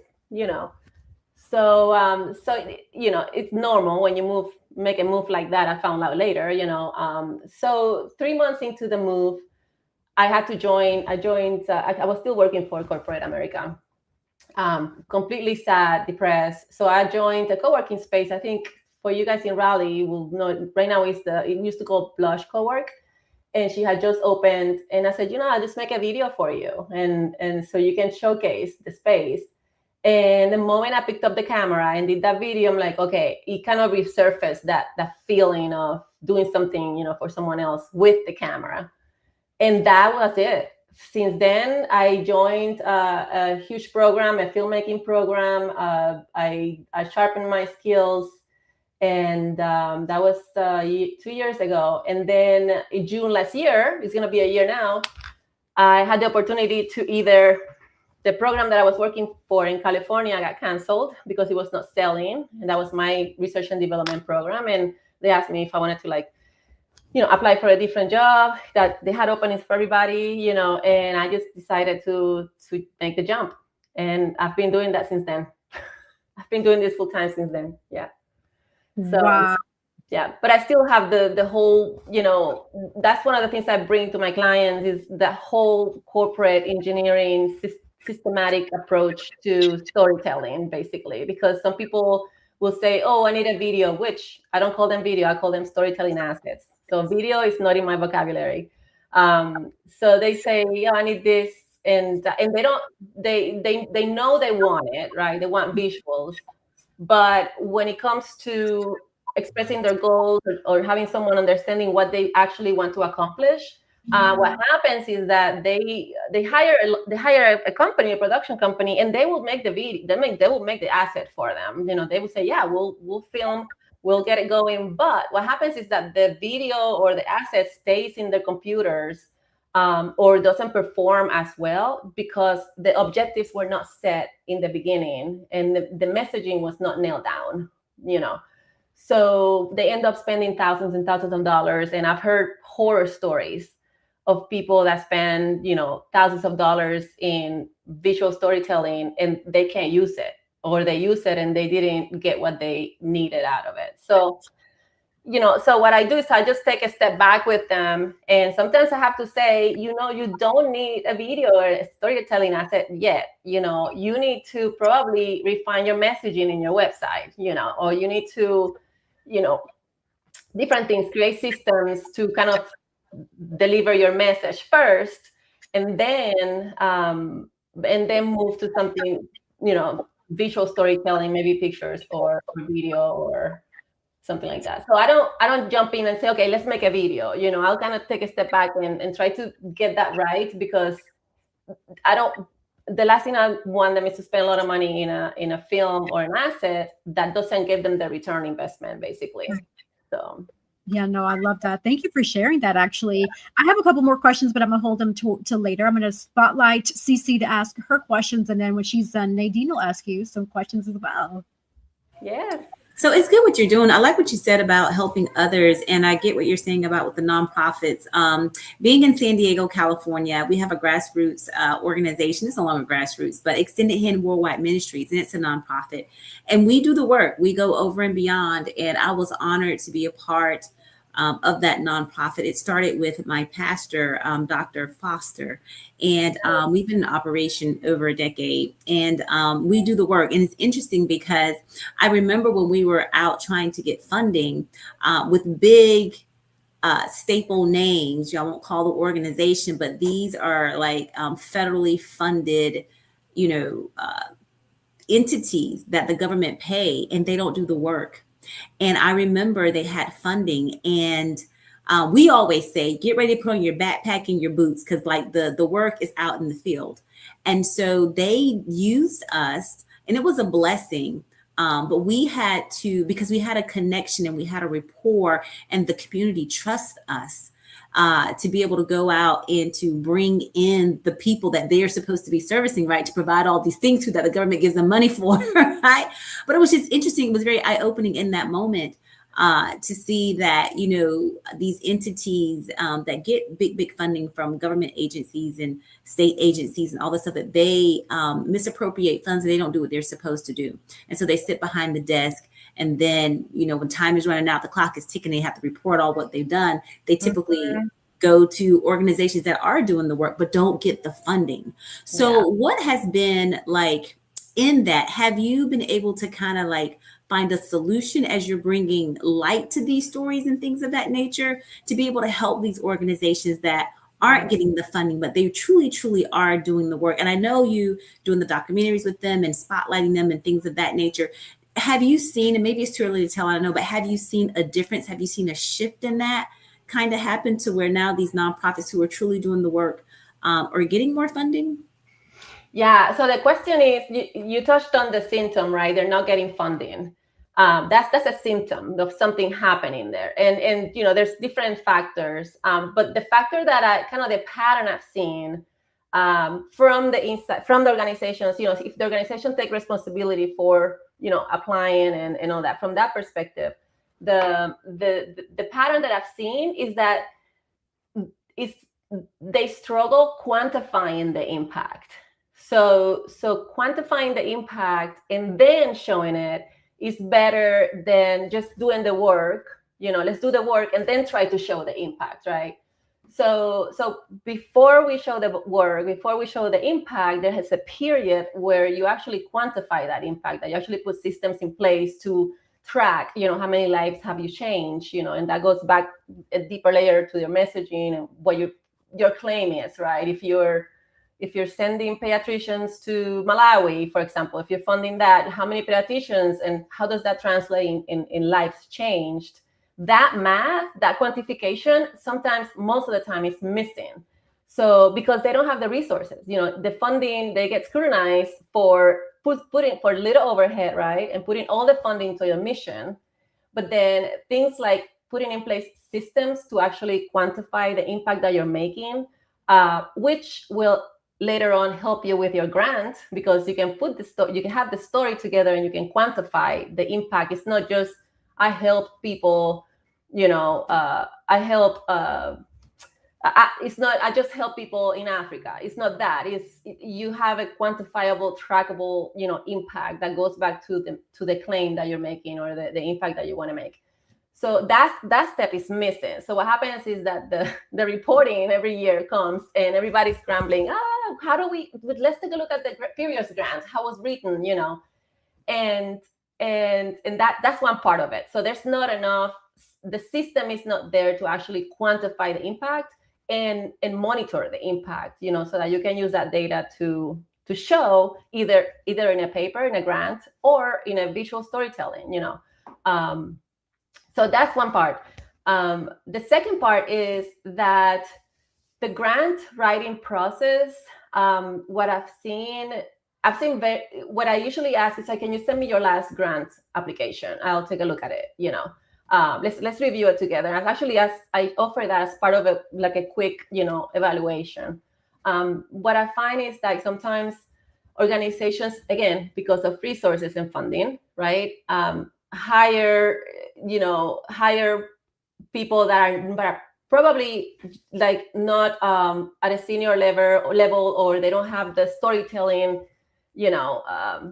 So, it's normal when you make a move like that. I found out later, So 3 months into the move, I had to join. I was still working for corporate America. Completely sad, depressed. So I joined a co-working space. I think for you guys in Raleigh, you will know right now it used to call Blush Co-work. And she had just opened, and I said, I'll just make a video for you. And so you can showcase the space. And the moment I picked up the camera and did that video, I'm like, okay, it kind of resurfaced that feeling of doing something, for someone else with the camera. And that was it. Since then, I joined a huge program, a filmmaking program. I sharpened my skills, and that was 2 years ago. And then in June last year, it's going to be a year now, I had the opportunity to the program that I was working for in California got canceled because it was not selling. And that was my research and development program. And they asked me if I wanted to apply for a different job, that they had openings for everybody, and I just decided to make the jump. And I've been doing that since then. I've been doing this full time since then. Yeah. So, wow. Yeah, but I still have the whole, that's one of the things I bring to my clients is the whole corporate engineering systematic approach to storytelling, basically, because some people will say, oh, I need a video, which I don't call them video, I call them storytelling assets. So video is not in my vocabulary. So they say, yeah, I need this, and they don't, they know they want it, right? They want visuals, but when it comes to expressing their goals or having someone understanding what they actually want to accomplish, what happens is that they hire a company, a production company, and they will make the video. They will make the asset for them. They will say, yeah, we'll film, we'll get it going. But what happens is that the video or the asset stays in their computers, or doesn't perform as well because the objectives were not set in the beginning and the messaging was not nailed down. So they end up spending thousands and thousands of dollars. And I've heard horror stories of people that spend, thousands of dollars in visual storytelling and they can't use it, or they use it and they didn't get what they needed out of it. So, so what I do is I just take a step back with them. And sometimes I have to say, you don't need a video or a storytelling asset yet. You need to probably refine your messaging in your website, or you need to, different things, create systems to kind of deliver your message first, and then move to something, visual storytelling, maybe pictures or video or something like that. So I don't jump in and say, okay, let's make a video. I'll kind of take a step back and try to get that right, because the last thing I want them is to spend a lot of money in a film or an asset that doesn't give them the return investment, basically. So. Yeah, no, I love that. Thank you for sharing that. Actually, I have a couple more questions, but I'm gonna hold them to later. I'm gonna spotlight Cece to ask her questions, and then when she's done, Nadine will ask you some questions as well. Yeah. So it's good what you're doing. I like what you said about helping others. And I get what you're saying about with the nonprofits. Being in San Diego, California, we have a grassroots organization. It's no longer grassroots, but Extended Hand Worldwide Ministries, and it's a nonprofit. And we do the work. We go over and beyond. And I was honored to be a part of that nonprofit. It started with my pastor, Dr. Foster, and we've been in operation over a decade, and we do the work. And it's interesting because I remember when we were out trying to get funding with big staple names. I won't call the organization, but these are like federally funded, entities that the government pay, and they don't do the work. And I remember they had funding, and we always say, get ready to put on your backpack and your boots, because like the work is out in the field. And so they used us, and it was a blessing. But we had to, because we had a connection and we had a rapport, and the community trusts us to be able to go out and to bring in the people that they are supposed to be servicing, right? To provide all these things to that the government gives them money for, right? But it was just interesting. It was very eye-opening in that moment to see that, these entities that get big funding from government agencies and state agencies and all this stuff, that they misappropriate funds and they don't do what they're supposed to do. And so they sit behind the desk. And then, when time is running out, the clock is ticking, they have to report all what they've done. They typically go to organizations that are doing the work, but don't get the funding. So what has been like in that? Have you been able to kind of like find a solution as you're bringing light to these stories and things of that nature, to be able to help these organizations that aren't getting the funding, but they truly, truly are doing the work? And I know you doing the documentaries with them and spotlighting them and things of that nature. Have you seen, and maybe it's too early to tell, I don't know, but have you seen a difference? Have you seen a shift in that kind of happen to where now these nonprofits who are truly doing the work are getting more funding? Yeah. So the question is, you touched on the symptom, right? They're not getting funding. That's a symptom of something happening there. And there's different factors. But the factor that the pattern I've seen from the inside, from the organizations, if the organization take responsibility for, applying and all that, from that perspective, the pattern that I've seen is that they struggle quantifying the impact. So quantifying the impact and then showing it is better than just doing the work, let's do the work and then try to show the impact, right? So before we show the work, before we show the impact, there is a period where you actually quantify that impact, that you actually put systems in place to track, how many lives have you changed, and that goes back a deeper layer to your messaging and what your claim is, right? If you're sending pediatricians to Malawi, for example, if you're funding that, how many pediatricians and how does that translate in lives changed? That math, that quantification, sometimes, most of the time, is missing. So because they don't have the resources, the funding, they get scrutinized for putting for little overhead, right? And putting all the funding to your mission. But then things like putting in place systems to actually quantify the impact that you're making, which will later on help you with your grant, because you can you can have the story together and you can quantify the impact. It's not just I help people, it's not I just help people in Africa. It's not that. It's you have a quantifiable, trackable, impact that goes back to the claim that you're making or the impact that you want to make. So that step is missing. So what happens is that the reporting every year comes and everybody's scrambling. How do let's take a look at the previous grants, how it was written, and that's one part of it. So there's not enough. The system is not there to actually quantify the impact and monitor the impact, so that you can use that data to show either in a paper, in a grant, or in a visual storytelling, So that's one part. The second part is that the grant writing process, what I've seen what I usually ask is, can you send me your last grant application? I'll take a look at it, let's review it together. And actually, I offer that as part of a quick, evaluation. What I find is that sometimes organizations, again, because of resources and funding, right, hire people that are probably not at a senior level, or they don't have the storytelling, I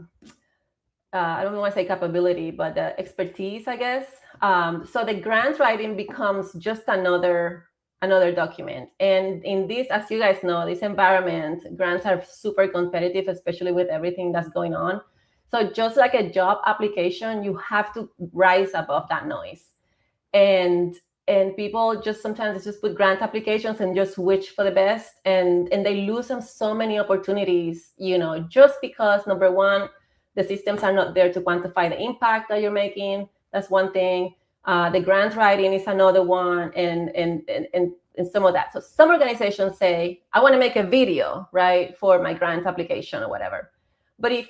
don't want to say capability, but the expertise, I guess. So the grant writing becomes just another document. And in this, as you guys know, this environment, grants are super competitive, especially with everything that's going on. So just like a job application, you have to rise above that noise. And people sometimes just put grant applications and just wish for the best. And they lose on so many opportunities, just because, number one, the systems are not there to quantify the impact that you're making. That's one thing. The grant writing is another one, and some of that. So some organizations say, I want to make a video, right, for my grant application or whatever. But if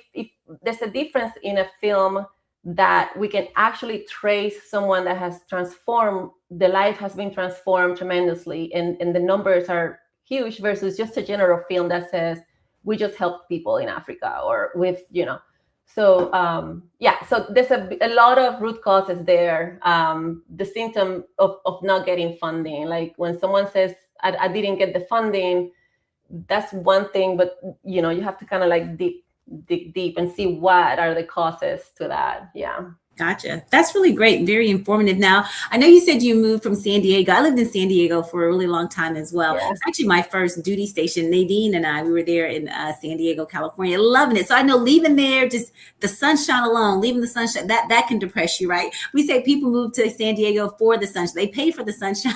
there's a difference in a film that we can actually trace someone that has transformed, the life has been transformed tremendously, and the numbers are huge, versus just a general film that says, we just help people in Africa, or with, So so there's a lot of root causes there. The symptom of not getting funding, like when someone says, I didn't get the funding, that's one thing, but you have to kind of dig deep and see what are the causes to that. Yeah. Gotcha. That's really great. Very informative. Now, I know you said you moved from San Diego. I lived in San Diego for a really long time as well. Yeah. It's actually my first duty station. Nadine and I, we were there in San Diego, California, loving it. So I know leaving there, just the sunshine alone, leaving the sunshine, that can depress you, right? We say people move to San Diego for the sunshine. They pay for the sunshine.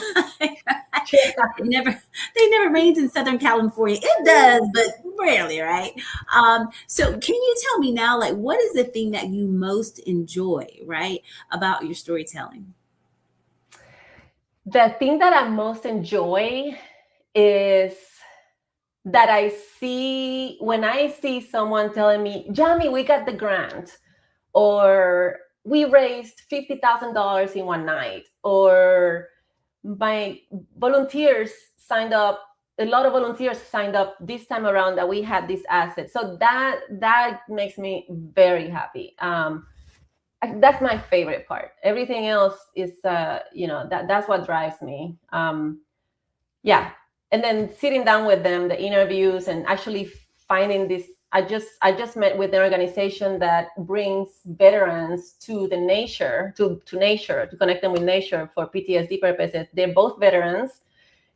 It never rains in Southern California. It does, but rarely, right? So can you tell me now, what is the thing that you most enjoy, right, about your storytelling? The thing that I most enjoy is that when I see someone telling me, Yami, we got the grant, or we raised $50,000 in one night, or my volunteers signed up, a lot of volunteers signed up this time around that we had this asset. So that makes me very happy. That's my favorite part. Everything else is, that's what drives me. And then sitting down with them, the interviews, and actually finding this I just met with an organization that brings veterans to the nature, to nature, to connect them with nature for PTSD purposes. They're both veterans,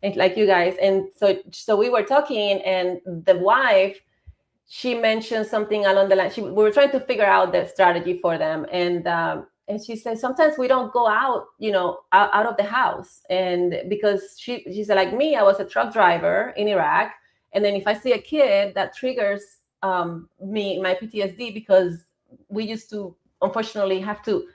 and like you guys. And so we were talking, and the wife, she mentioned something along the line. We were trying to figure out the strategy for them, and she said sometimes we don't go out, out of the house, and because she said, like me, I was a truck driver in Iraq, and then if I see a kid, that triggers my PTSD, because we used to unfortunately have to,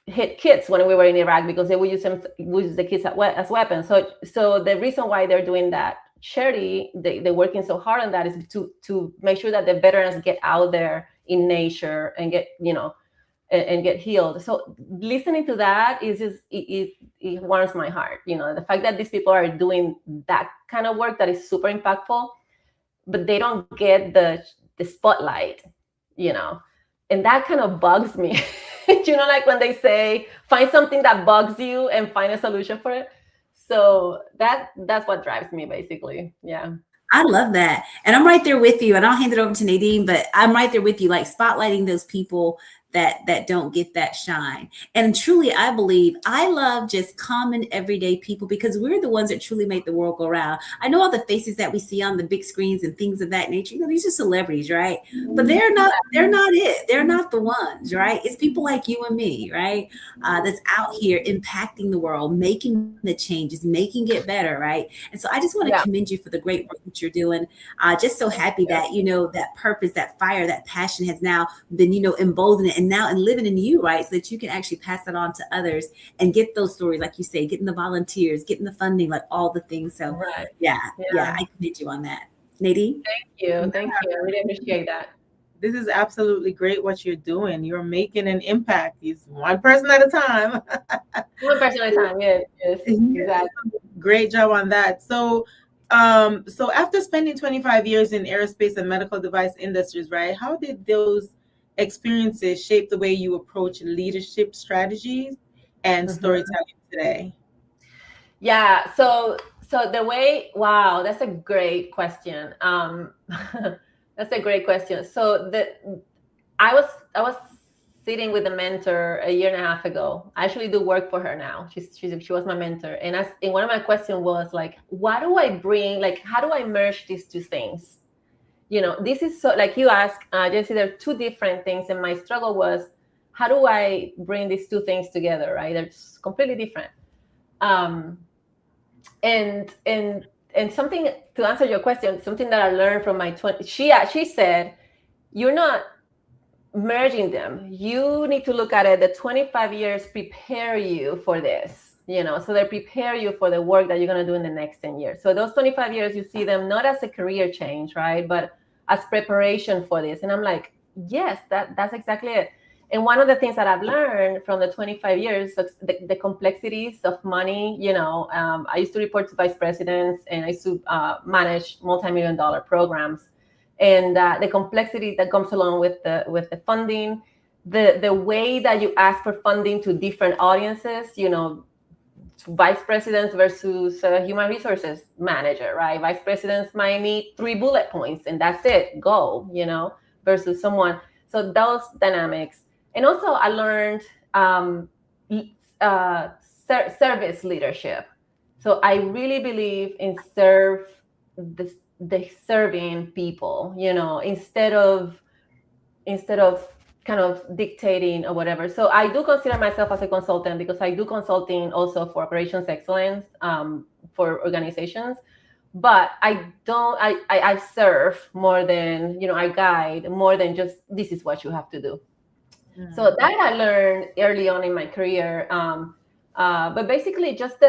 hit kids when we were in Iraq, because they would use the kids as weapons. So the reason why they're doing that charity, they're working so hard on that, is to make sure that the veterans get out there in nature and get, and get healed. So listening to that is just, it warms my heart. The fact that these people are doing that kind of work that is super impactful, but they don't get the spotlight, and that kind of bugs me. Like when they say, find something that bugs you and find a solution for it. So that's what drives me, basically. Yeah. I love that. And I'm right there with you. And I'll hand it over to Nadine, but I'm right there with you, like spotlighting those people that don't get that shine. And truly, I love just common everyday people, because we're the ones that truly make the world go round. I know all the faces that we see on the big screens and things of that nature, these are celebrities, right? But they're not it. They're not the ones, right? It's people like you and me, right? That's out here impacting the world, making the changes, making it better, right? And so I just want to commend you for the great work that you're doing. Just so happy that, that purpose, that fire, that passion has now been, emboldened and now and living in you, right? So that you can actually pass that on to others and get those stories, like you say, getting the volunteers, getting the funding, like all the things. So yeah, I commend you on that. Nadine? Thank you. I really appreciate that. This is absolutely great what you're doing. You're making an impact. It's one person at a time. One person at a time, yes, exactly. Great job on that. So after spending 25 years in aerospace and medical device industries, right, how did those experiences shape the way you approach leadership strategies and storytelling today? Yeah, so the way, wow, that's a great question. That's a great question. So I was sitting with a mentor a year and a half ago. I actually do work for her now. She was my mentor, and one of my questions was like, what do I bring? Like, how do I merge these two things? This is so, like you asked, Jesse, there are two different things, and my struggle was, how do I bring these two things together? Right, they're completely different. And something to answer your question, something that I learned from my 20, she said, you're not merging them. You need to look at it. The 25 years prepare you for this, so they prepare you for the work that you're going to do in the next 10 years. So those 25 years, you see them not as a career change, right? But as preparation for this. And I'm like, yes, that's exactly it. And one of the things that I've learned from the 25 years, the complexities of money, I used to report to vice presidents, and I used to manage multi-million-dollar programs. And the complexity that comes along with the funding, the way that you ask for funding to different audiences, vice presidents versus human resources manager, right? Vice presidents might need 3 bullet points and that's it, go, versus someone. So those dynamics. And also I learned service leadership. So I really believe in the serving people, instead of kind of dictating or whatever. So I do consider myself as a consultant, because I do consulting also for operations excellence for organizations. But I serve more than, I guide more than just, this is what you have to do. So that I learned early on in my career. But basically just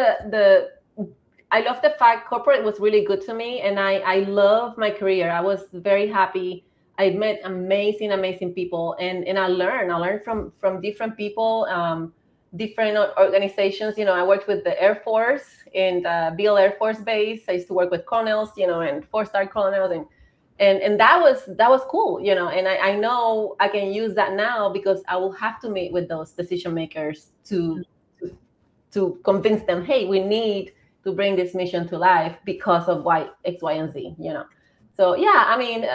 I love the fact corporate was really good to me, and I love my career. I was very happy. I met amazing people, and I learned from different people, different organizations. I worked with the Air Force in Beale Air Force Base. I used to work with colonels, and 4-star colonels, and that was cool, and I know I can use that now, because I will have to meet with those decision makers to convince them, hey, we need to bring this mission to life because of X, Y, and Z, So yeah, I mean,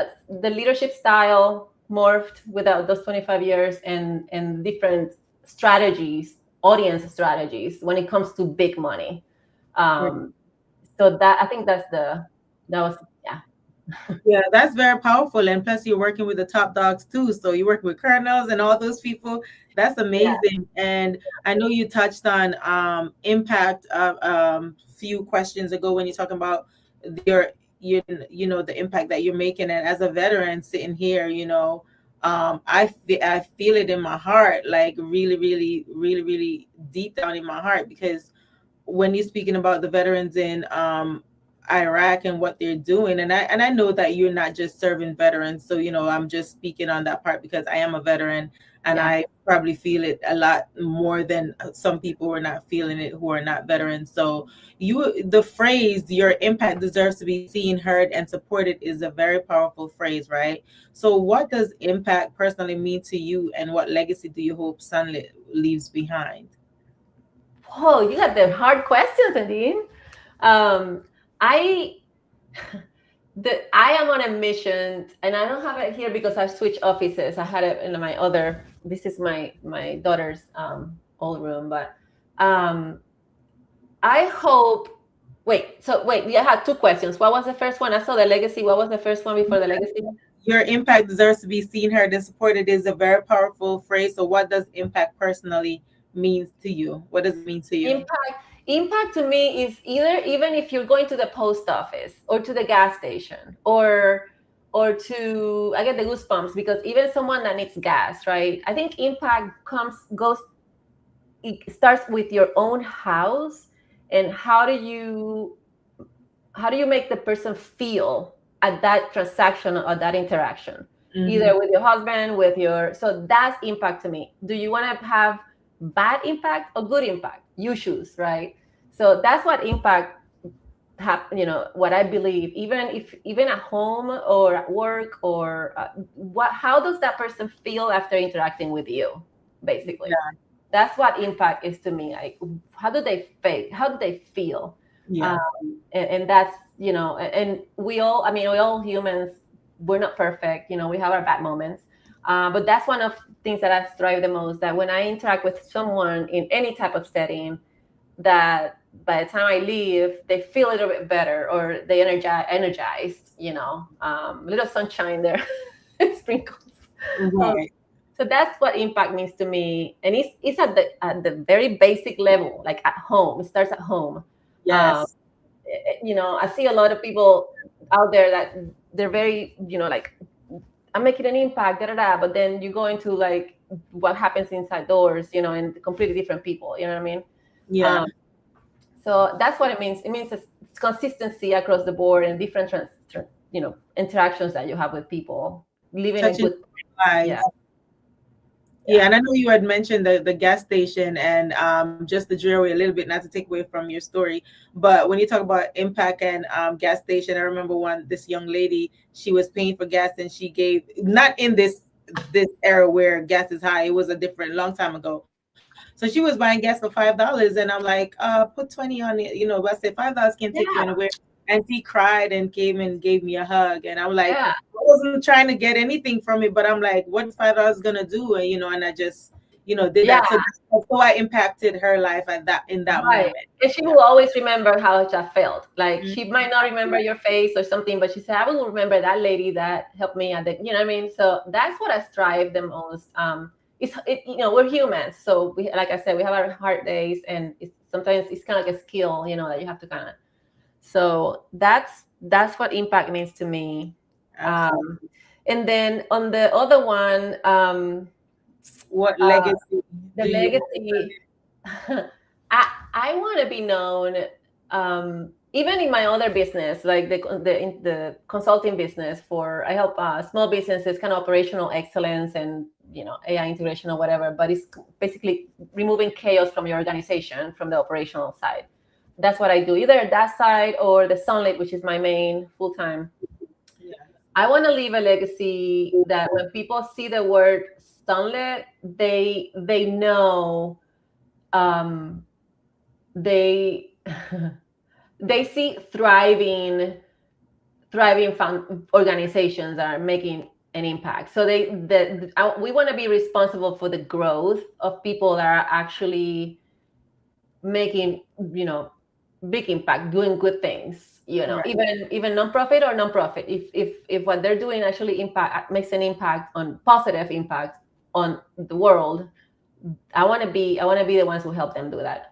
the leadership style morphed without those 25 years, and different strategies, audience strategies when it comes to big money. So that, I think that was, yeah. Yeah, that's very powerful. And plus you're working with the top dogs too. So you're working with colonels and all those people. That's amazing. Yeah. And I know you touched on impact few questions ago when you're talking about you know, the impact that you're making. And as a veteran sitting here, you know, I feel it in my heart, like really, really, really, really deep down in my heart, because when you're speaking about the veterans in Iraq and what they're doing, and I know that you're not just serving veterans, so you know, I'm just speaking on that part because I am a veteran, and I probably feel it a lot more than some people who are not feeling it, who are not veterans. So the phrase "your impact deserves to be seen, heard, and supported" is a very powerful phrase, right? So what does impact personally mean to you, and what legacy do you hope Sunlit leaves behind? Oh, you got the hard questions, Nadine. I am on a mission, and I don't have it here because I switched offices. I had it in my other. This is my daughter's old room, but I hope. Wait, you had two questions. What was the first one? I saw the legacy. What was the first one before the legacy? Your impact deserves to be seen, heard, and supported is a very powerful phrase. So, what does impact personally means to you? What does it mean to you? Impact to me is even if you're going to the post office or to the gas station or to, I get the goosebumps because even someone that needs gas, right? I think impact it starts with your own house, and how do you make the person feel at that transaction or that interaction, either with your husband, so that's impact to me. Do you want to have bad impact or good impact? You choose, right? So that's what impact you know, what I believe, even at home or at work, or how does that person feel after interacting with you, basically? Yeah. That's what impact is to me. Like, how do they feel? Yeah. And that's, you know, and we all humans, we're not perfect, you know, we have our bad moments. But that's one of the things that I strive the most, that when I interact with someone in any type of setting, that by the time I leave, they feel a little bit better, or they energized, you know, little sunshine there, sprinkles. Right. So that's what impact means to me. And it's at the very basic level, like at home. It starts at home. Yes. You know, I see a lot of people out there that they're very, you know, like, I'm making an impact, but then you go into like what happens inside doors, you know, and completely different people, you know what I mean? Yeah. So that's what it means. It means it's consistency across the board and different, you know, interactions that you have with people, living a good life. Yeah, and I know you had mentioned the gas station and just the jewelry a little bit, not to take away from your story, but when you talk about impact and gas station, I remember this young lady, she was paying for gas, and she gave, not in this era where gas is high, it was a different long time ago. So she was buying gas for $5, and I'm like, put 20 on it, you know. But I said $5 can't take you anywhere. And she cried and came and gave me a hug, and I'm like, I wasn't trying to get anything from it, but I'm like, what is $5 gonna do? And, you know, and I just, you know, did that. So I impacted her life in that moment. And she will always remember how that felt. Like, she might not remember your face or something, but she said, I will remember that lady that helped me at the, you know what I mean? So that's what I strive the most. You know, we're humans, so we, like I said, we have our hard days, and sometimes it's kind of like a skill, you know, that you have to kind of. So that's what impact means to me. And then on the other one, what legacy? The legacy. I want to be known, even in my other business, like the consulting business. I help small businesses, kind of operational excellence and, you know, AI integration or whatever. But it's basically removing chaos from your organization, from the operational side. That's what I do, either that side or the Sunlit, which is my main full-time. Yeah. I want to leave a legacy that when people see the word Sunlit, they know, they see thriving thriving organizations are making an impact. So we want to be responsible for the growth of people that are actually making, big impact, doing good things, Right. even nonprofit or nonprofit. If what they're doing actually makes an impact, on positive impact on the world, I want to be the ones who help them do that.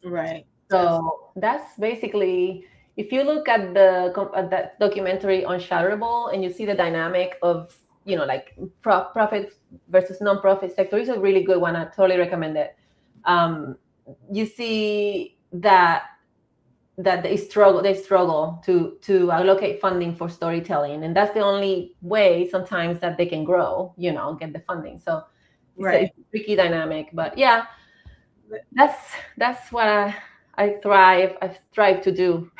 Right. So that's basically, if you look at that documentary Unshatterable, and you see the dynamic of, like profit versus nonprofit sector, it's a really good one. I totally recommend it. You see that they struggle to allocate funding for storytelling, and that's the only way sometimes that they can grow, get the funding. So it's a tricky dynamic, but yeah, that's what I strive to do.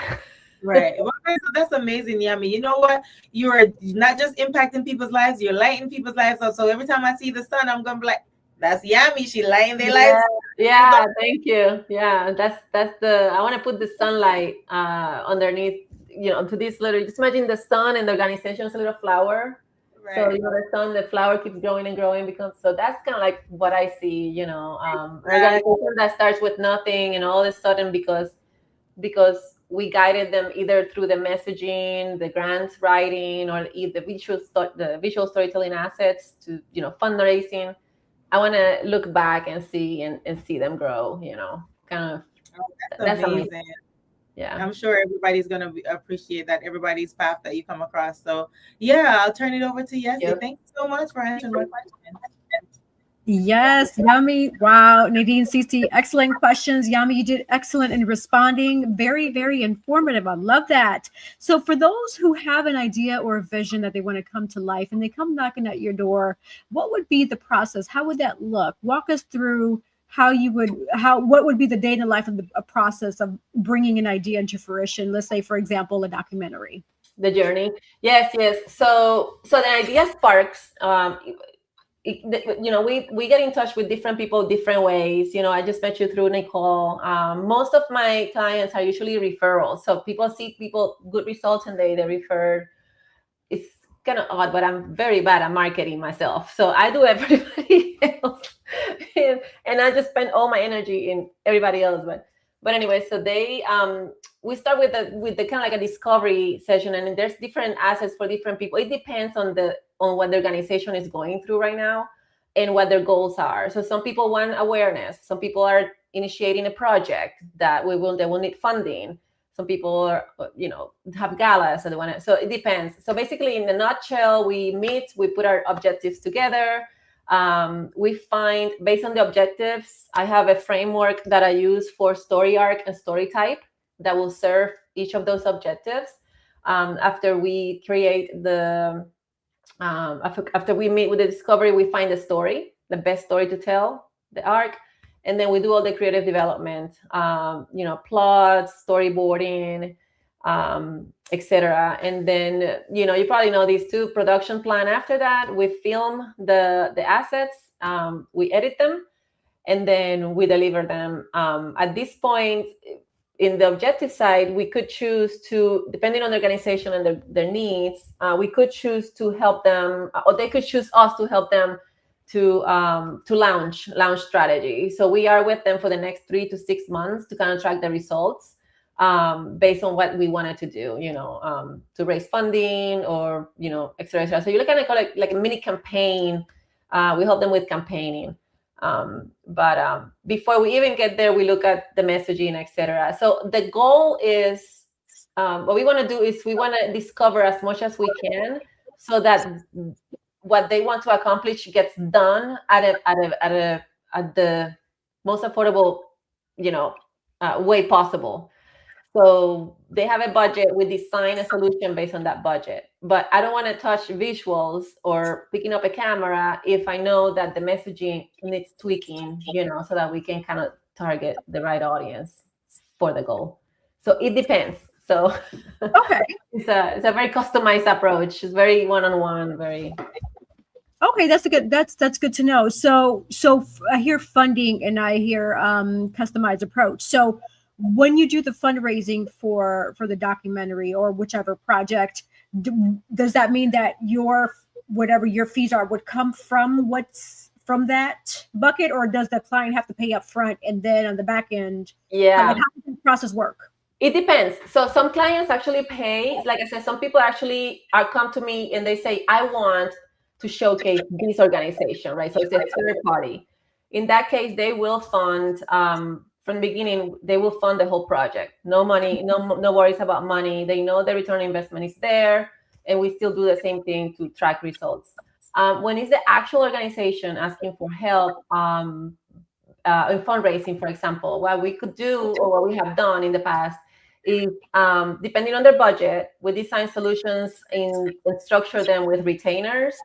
Right. Well, that's amazing, Yami. You know what? You're not just impacting people's lives, you're lighting people's lives up. So every time I see the sun, I'm gonna be like, that's Yami. She lighting their lives. Yeah, thank you. Yeah, that's I want to put the sunlight underneath, to this little, just imagine the sun and the organization is a little flower. Right. So the sun, the flower keeps growing and growing, so that's kind of like what I see, organization that starts with nothing, and all of a sudden, because we guided them either through the messaging, the grants writing, or the visual storytelling assets to, fundraising. I want to look back and see them grow, kind of. That's amazing. Yeah, I'm sure everybody's going to appreciate that, everybody's path that you come across. So yeah, I'll turn it over to Yessie. Yep. Thank you so much for answering my question. Yes, Yami. Wow, Nadine, Cece, excellent questions. Yami, you did excellent in responding. Very, very informative. I love that. So for those who have an idea or a vision that they want to come to life and they come knocking at your door, what would be the process? How would that look? Walk us through what would be the day in the life of a process of bringing an idea into fruition? Let's say, for example, a documentary. The journey. Yes. So the idea sparks. We get in touch with different people different ways. I just met you through Nicole. Most of my clients are usually referrals. So people see good results and they refer. It's kind of odd, but I'm very bad at marketing myself. So I do everybody else. And I just spend all my energy in everybody else. But anyway, so we start with the kind of like a discovery session, and there's different assets for different people. It depends on what the organization is going through right now and what their goals are. So some people want awareness. Some people are initiating a project that they will need funding. Some people are, have galas, so it depends. So basically, in a nutshell, we meet, we put our objectives together. We find, based on the objectives, I have a framework that I use for story arc and story type that will serve each of those objectives. After we create after we meet with the discovery, we find the story, the best story to tell, the arc, and then we do all the creative development, plots, storyboarding, etc. And then, you probably know these two, production plan. After that, we film the assets, we edit them, and then we deliver them. At this point, in the objective side, we could choose to, depending on the organization and their needs, we could choose to help them, or they could choose us to help them to launch strategy. So we are with them for the next 3 to 6 months to kind of track the results based on what we wanted to do, to raise funding or, et cetera. So you kind of call it like a mini campaign. We help them with campaigning. But before we even get there, we look at the messaging, etc. So the goal is, what we want to do is we want to discover as much as we can, so that what they want to accomplish gets done at the most affordable, way possible. So they have a budget. We design a solution based on that budget. But I don't want to touch visuals or picking up a camera if I know that the messaging needs tweaking, so that we can kind of target the right audience for the goal. So it depends. So okay, it's a very customized approach. It's very one-on-one, very. Okay, that's good to know. So I hear funding and I hear customized approach. So when you do the fundraising for the documentary or whichever project, does that mean that whatever your fees are would come from that bucket, or does the client have to pay up front and then on the back end? Yeah. How does the process work? It depends. So some clients actually pay. Like I said, some people actually come to me and they say, I want to showcase this organization, right? So it's a third party. In that case, they will fund from the beginning. They will fund the whole project. No money, no worries about money. They know the return on investment is there, and we still do the same thing to track results. When it's the actual organization asking for help in fundraising, for example, what we could do or what we have done in the past is, depending on their budget, we design solutions and structure them with retainers,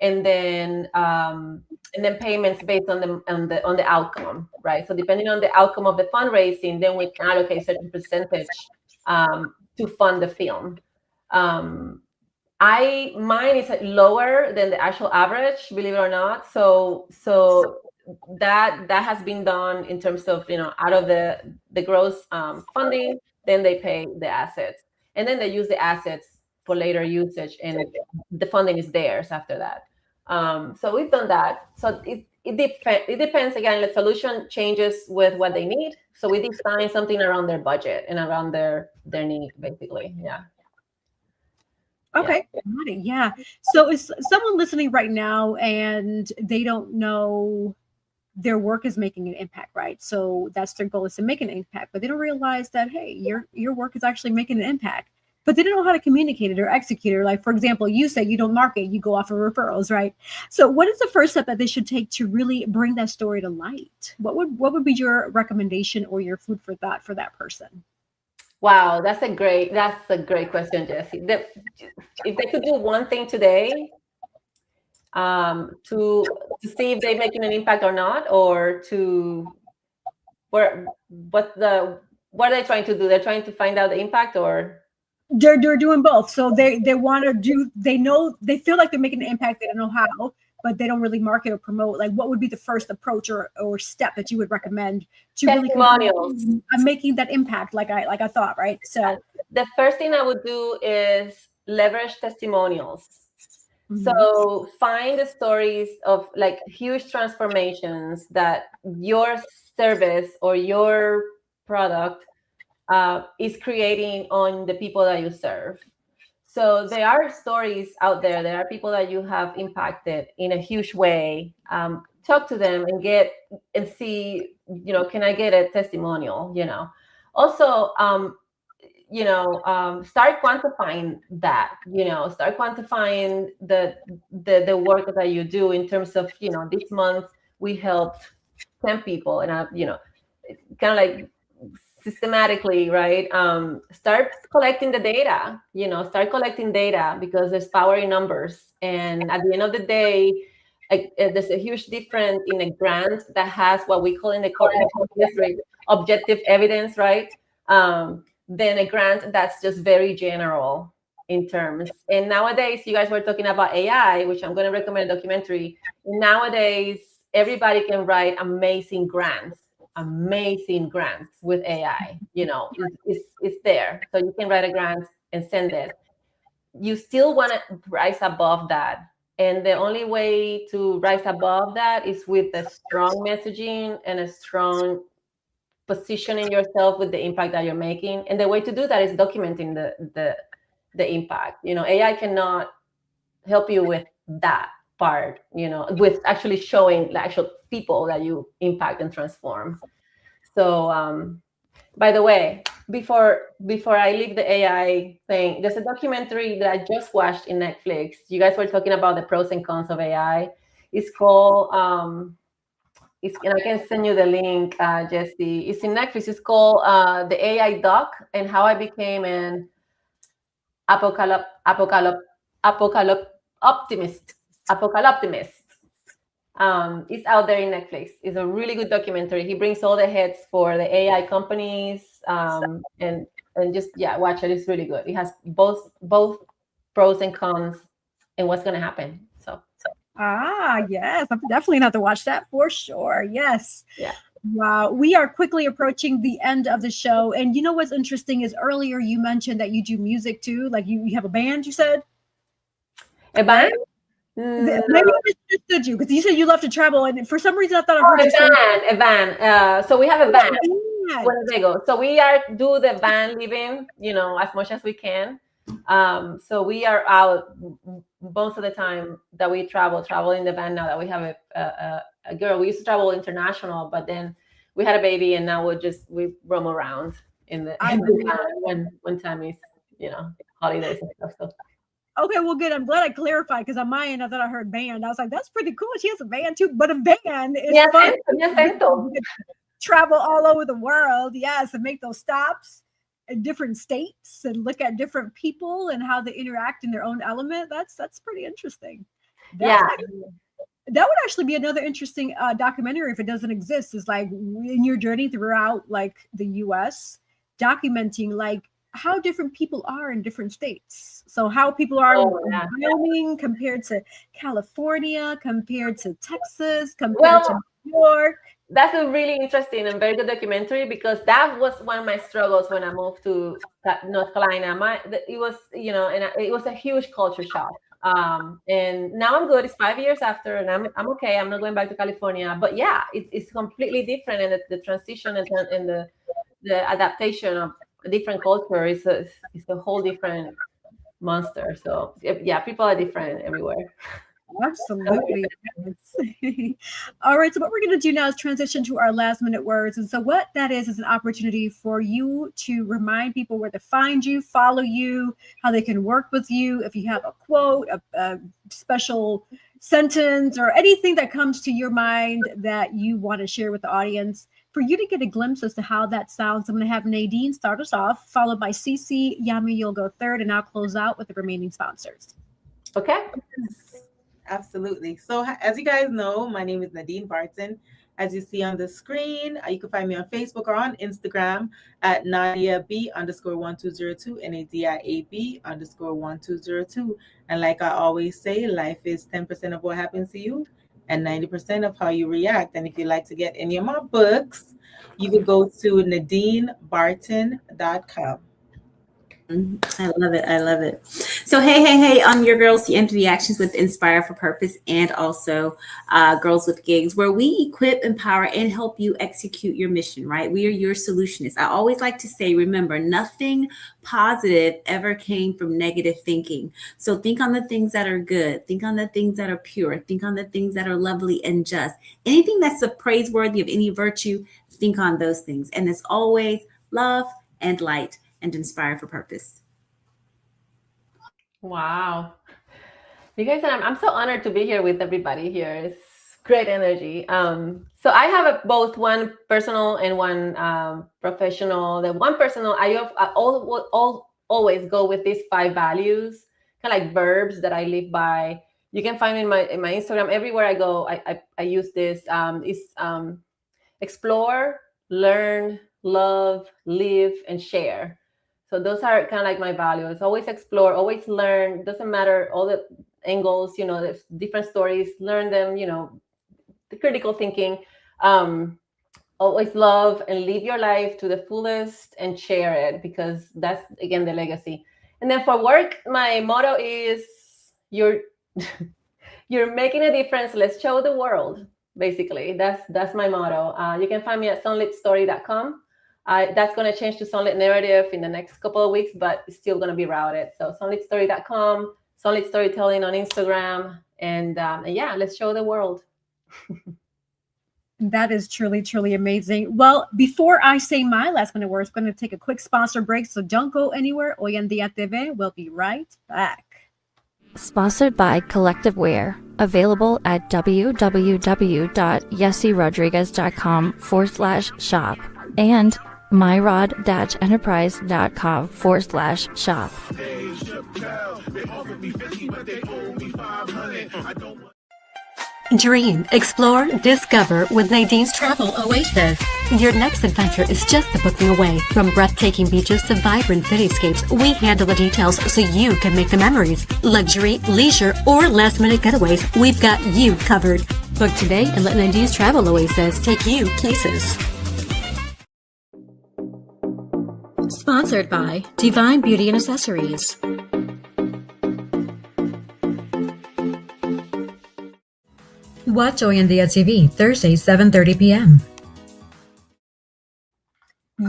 and then payments based on the outcome, right? So depending on the outcome of the fundraising, then we can allocate a certain percentage to fund the film. Mine is lower than the actual average, believe it or not. So that has been done in terms of, out of the gross funding, then they pay the assets, and then they use the assets for later usage, and the funding is theirs after that. So we've done that. So it depends. Again, the solution changes with what they need. So we design something around their budget and around their need, basically. Yeah. Okay. Yeah. So is someone listening right now and they don't know their work is making an impact, right? So that's their goal, is to make an impact, but they don't realize that, hey, your work is actually making an impact, but they don't know how to communicate it or execute it. Like, for example, you say you don't market, you go off of referrals, right? So what is the first step that they should take to really bring that story to light? What would be your recommendation or your food for thought for that person? Wow, that's a great question, Jessie. If they could do one thing today, to see if they're making an impact or not, or what are they trying to do? They're trying to find out the impact, or they're doing both. So they want to do, they feel like they're making an impact. They don't know how, but they don't really market or promote. Like, what would be the first approach or step that you would recommend to really making that impact? Like I thought, right? So the first thing I would do is leverage testimonials. So find the stories of like huge transformations that your service or your product is creating on the people that you serve. So there are stories out there. There are people that you have impacted in a huge way. Talk to them and see, can I get a testimonial? Also, start quantifying that. Start quantifying the work that you do in terms of, this month we helped 10 people, and kind of like systematically, right? Start collecting the data. Start collecting data, because there's power in numbers, and at the end of the day, there's a huge difference in a grant that has what we call in the corporate industry objective evidence, right? Than a grant that's just very general in terms. And nowadays, you guys were talking about AI, which I'm going to recommend a documentary. Nowadays, everybody can write amazing grants with AI. It's there. So you can write a grant and send it. You still want to rise above that. And the only way to rise above that is with a strong messaging and a strong positioning yourself with the impact that you're making. And the way to do that is documenting the impact. AI cannot help you with that part, with actually showing the actual people that you impact and transform. So by the way, before I leave the AI thing, there's a documentary that I just watched in Netflix. You guys were talking about the pros and cons of AI. It's called and I can send you the link, Jessie. It's in Netflix. It's called The AI Doc and How I Became an Apocalyptimist. It's out there in Netflix. It's a really good documentary. He brings all the heads for the AI companies, and just watch it. It's really good. It has both pros and cons and what's going to happen. So. Yes, I'm definitely gonna have to watch that for sure. Yes. Yeah. Wow. We are quickly approaching the end of the show. And you know what's interesting is earlier you mentioned that you do music too. Like you have a band, you said? A band? Maybe I misunderstood you because you said you love to travel. And for some reason, I thought I heard you say a van. So we have a van. Yeah. Winnebago. So we do the van living, as much as we can. So we are out most of the time that we travel in the van now that we have a girl. We used to travel international, but then we had a baby and now we roam around in the van when time is, holidays and stuff. So. Okay, well, good. I'm glad I clarified because on my end, I thought I heard band. I was like, that's pretty cool. She has a band too, but a band is fun. Travel all over the world, yes, and make those stops in different states and look at different people and how they interact in their own element. That's pretty interesting. That would actually be another interesting documentary if it doesn't exist. Is like in your journey throughout like the U.S. documenting like how different people are in different states. So how people are in Wyoming compared to California, compared to Texas, compared to New York. That's a really interesting and very good documentary because that was one of my struggles when I moved to North Carolina. It was, and it was a huge culture shock. And now I'm good. It's 5 years after, and I'm okay. I'm not going back to California. But yeah, it's completely different, and the transition and the adaptation of a different culture is a whole different monster. So yeah, people are different everywhere. Absolutely. All right. So what we're going to do now is transition to our last minute words. And so what that is an opportunity for you to remind people where to find you, follow you, how they can work with you. If you have a quote, a special sentence, or anything that comes to your mind that you want to share with the audience, for you to get a glimpse as to how that sounds, I'm going to have Nadine start us off, followed by Cece. Yami, you'll go third, and I'll close out with the remaining sponsors. Okay. Absolutely. So as you guys know, my name is Nadine Barton. As you see on the screen, you can find me on Facebook or on Instagram at NadiaB_1202, NadiaAB_1202. And like I always say, life is 10% of what happens to you and 90% of how you react. And if you'd like to get any of my books, you could go to NadineBarton.com. I love it. I love it. So, hey, I'm your girls, the Empathy Actions with Inspire for Purpose, and also Girls with Gigs, where we equip, empower, and help you execute your mission, right? We are your solutionists. I always like to say, remember, nothing positive ever came from negative thinking. So think on the things that are good. Think on the things that are pure. Think on the things that are lovely and just. Anything that's praiseworthy of any virtue, think on those things. And as always, love and light and inspire for purpose. Wow. You guys, I'm so honored to be here with everybody here. It's great energy. So I have both one personal and one professional. The one personal, I always go with these 5 values, kind of like verbs that I live by. You can find in my Instagram. Everywhere I go, I use this. Explore, learn, love, live, and share. So those are kind of like my values. Always explore, always learn. Doesn't matter all the angles, there's different stories. Learn them, the critical thinking. Always love and live your life to the fullest and share it, because that's, again, the legacy. And then for work, my motto is you're making a difference. Let's show the world. Basically, that's my motto. You can find me at sunlitstory.com. That's going to change to Sunlit Narrative in the next couple of weeks, but it's still going to be routed. So sunlitstory.com, Sunlit Storytelling on Instagram, and yeah, let's show the world. That is truly, truly amazing. Well, before I say my last minute words, I'm going to take a quick sponsor break, so don't go anywhere. Hoy En Día TV. We'll be right back. Sponsored by Collective Wear. Available at www.yessirodriguez.com/shop and myrod-enterprise.com/shop. Dream, explore, discover with Nadine's Travel Oasis. Your next adventure is just a booking away. From breathtaking beaches to vibrant cityscapes, we handle the details so you can make the memories. Luxury, leisure, or last-minute getaways, we've got you covered. Book today and let Nadine's Travel Oasis take you places. Sponsored by Divine Beauty and Accessories. Watch Hoy En Día TV, Thursday, 7:30 p.m.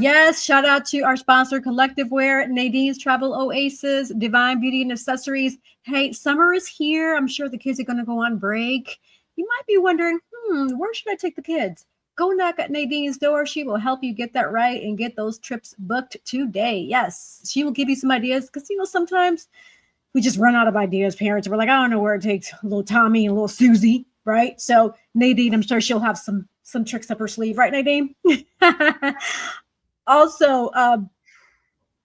Yes, shout out to our sponsor, Collective Wear, Nadine's Travel Oasis, Divine Beauty and Accessories. Hey, summer is here. I'm sure the kids are going to go on break. You might be wondering, where should I take the kids? Go knock at Nadine's door. She will help you get that right and get those trips booked today. Yes, she will give you some ideas because, sometimes we just run out of ideas, parents. We're like, I don't know where it takes little Tommy and little Susie, right? So Nadine, I'm sure she'll have some tricks up her sleeve, right, Nadine? Also,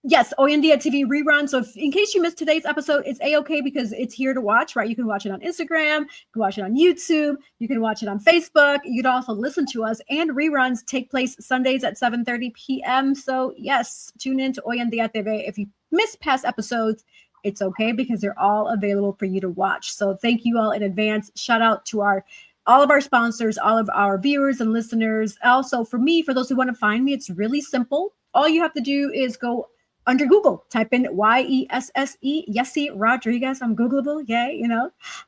yes, Hoy En Día TV rerun. So in case you missed today's episode, it's A-okay because it's here to watch, right? You can watch it on Instagram, you can watch it on YouTube, you can watch it on Facebook. You can also listen to us, and reruns take place Sundays at 7:30 p.m. So yes, tune in to Hoy En Día TV. If you missed past episodes, it's okay because they're all available for you to watch. So thank you all in advance. Shout out to all of our sponsors, all of our viewers and listeners. Also, for me, for those who want to find me, it's really simple. All you have to do is go under Google, type in Y-E-S-S-E, Yessie Rodriguez. I'm Googleable, yay,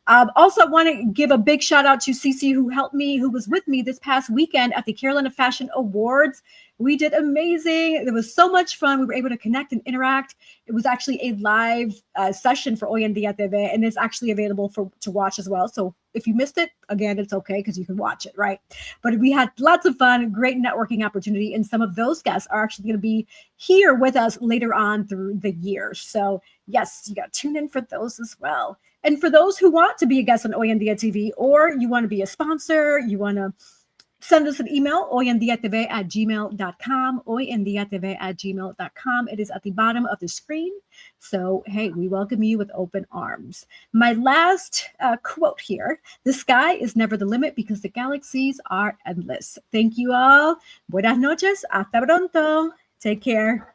Also, want to give a big shout out to Cece, who was with me this past weekend at the Carolina Fashion Awards. We did amazing. It was so much fun. We were able to connect and interact. It was actually a live session for Hoy En Día TV, and it's actually available to watch as well. So if you missed it, again, it's okay because you can watch it, right? But we had lots of fun, great networking opportunity, and some of those guests are actually going to be here with us later on through the year. So yes, you got to tune in for those as well. And for those who want to be a guest on Hoy En Día TV, or you want to be a sponsor, you want to send us an email, hoyendiatv@gmail.com, hoyendiatv@gmail.com. It is at the bottom of the screen. So, hey, we welcome you with open arms. My last quote here: the sky is never the limit because the galaxies are endless. Thank you all. Buenas noches. Hasta pronto. Take care.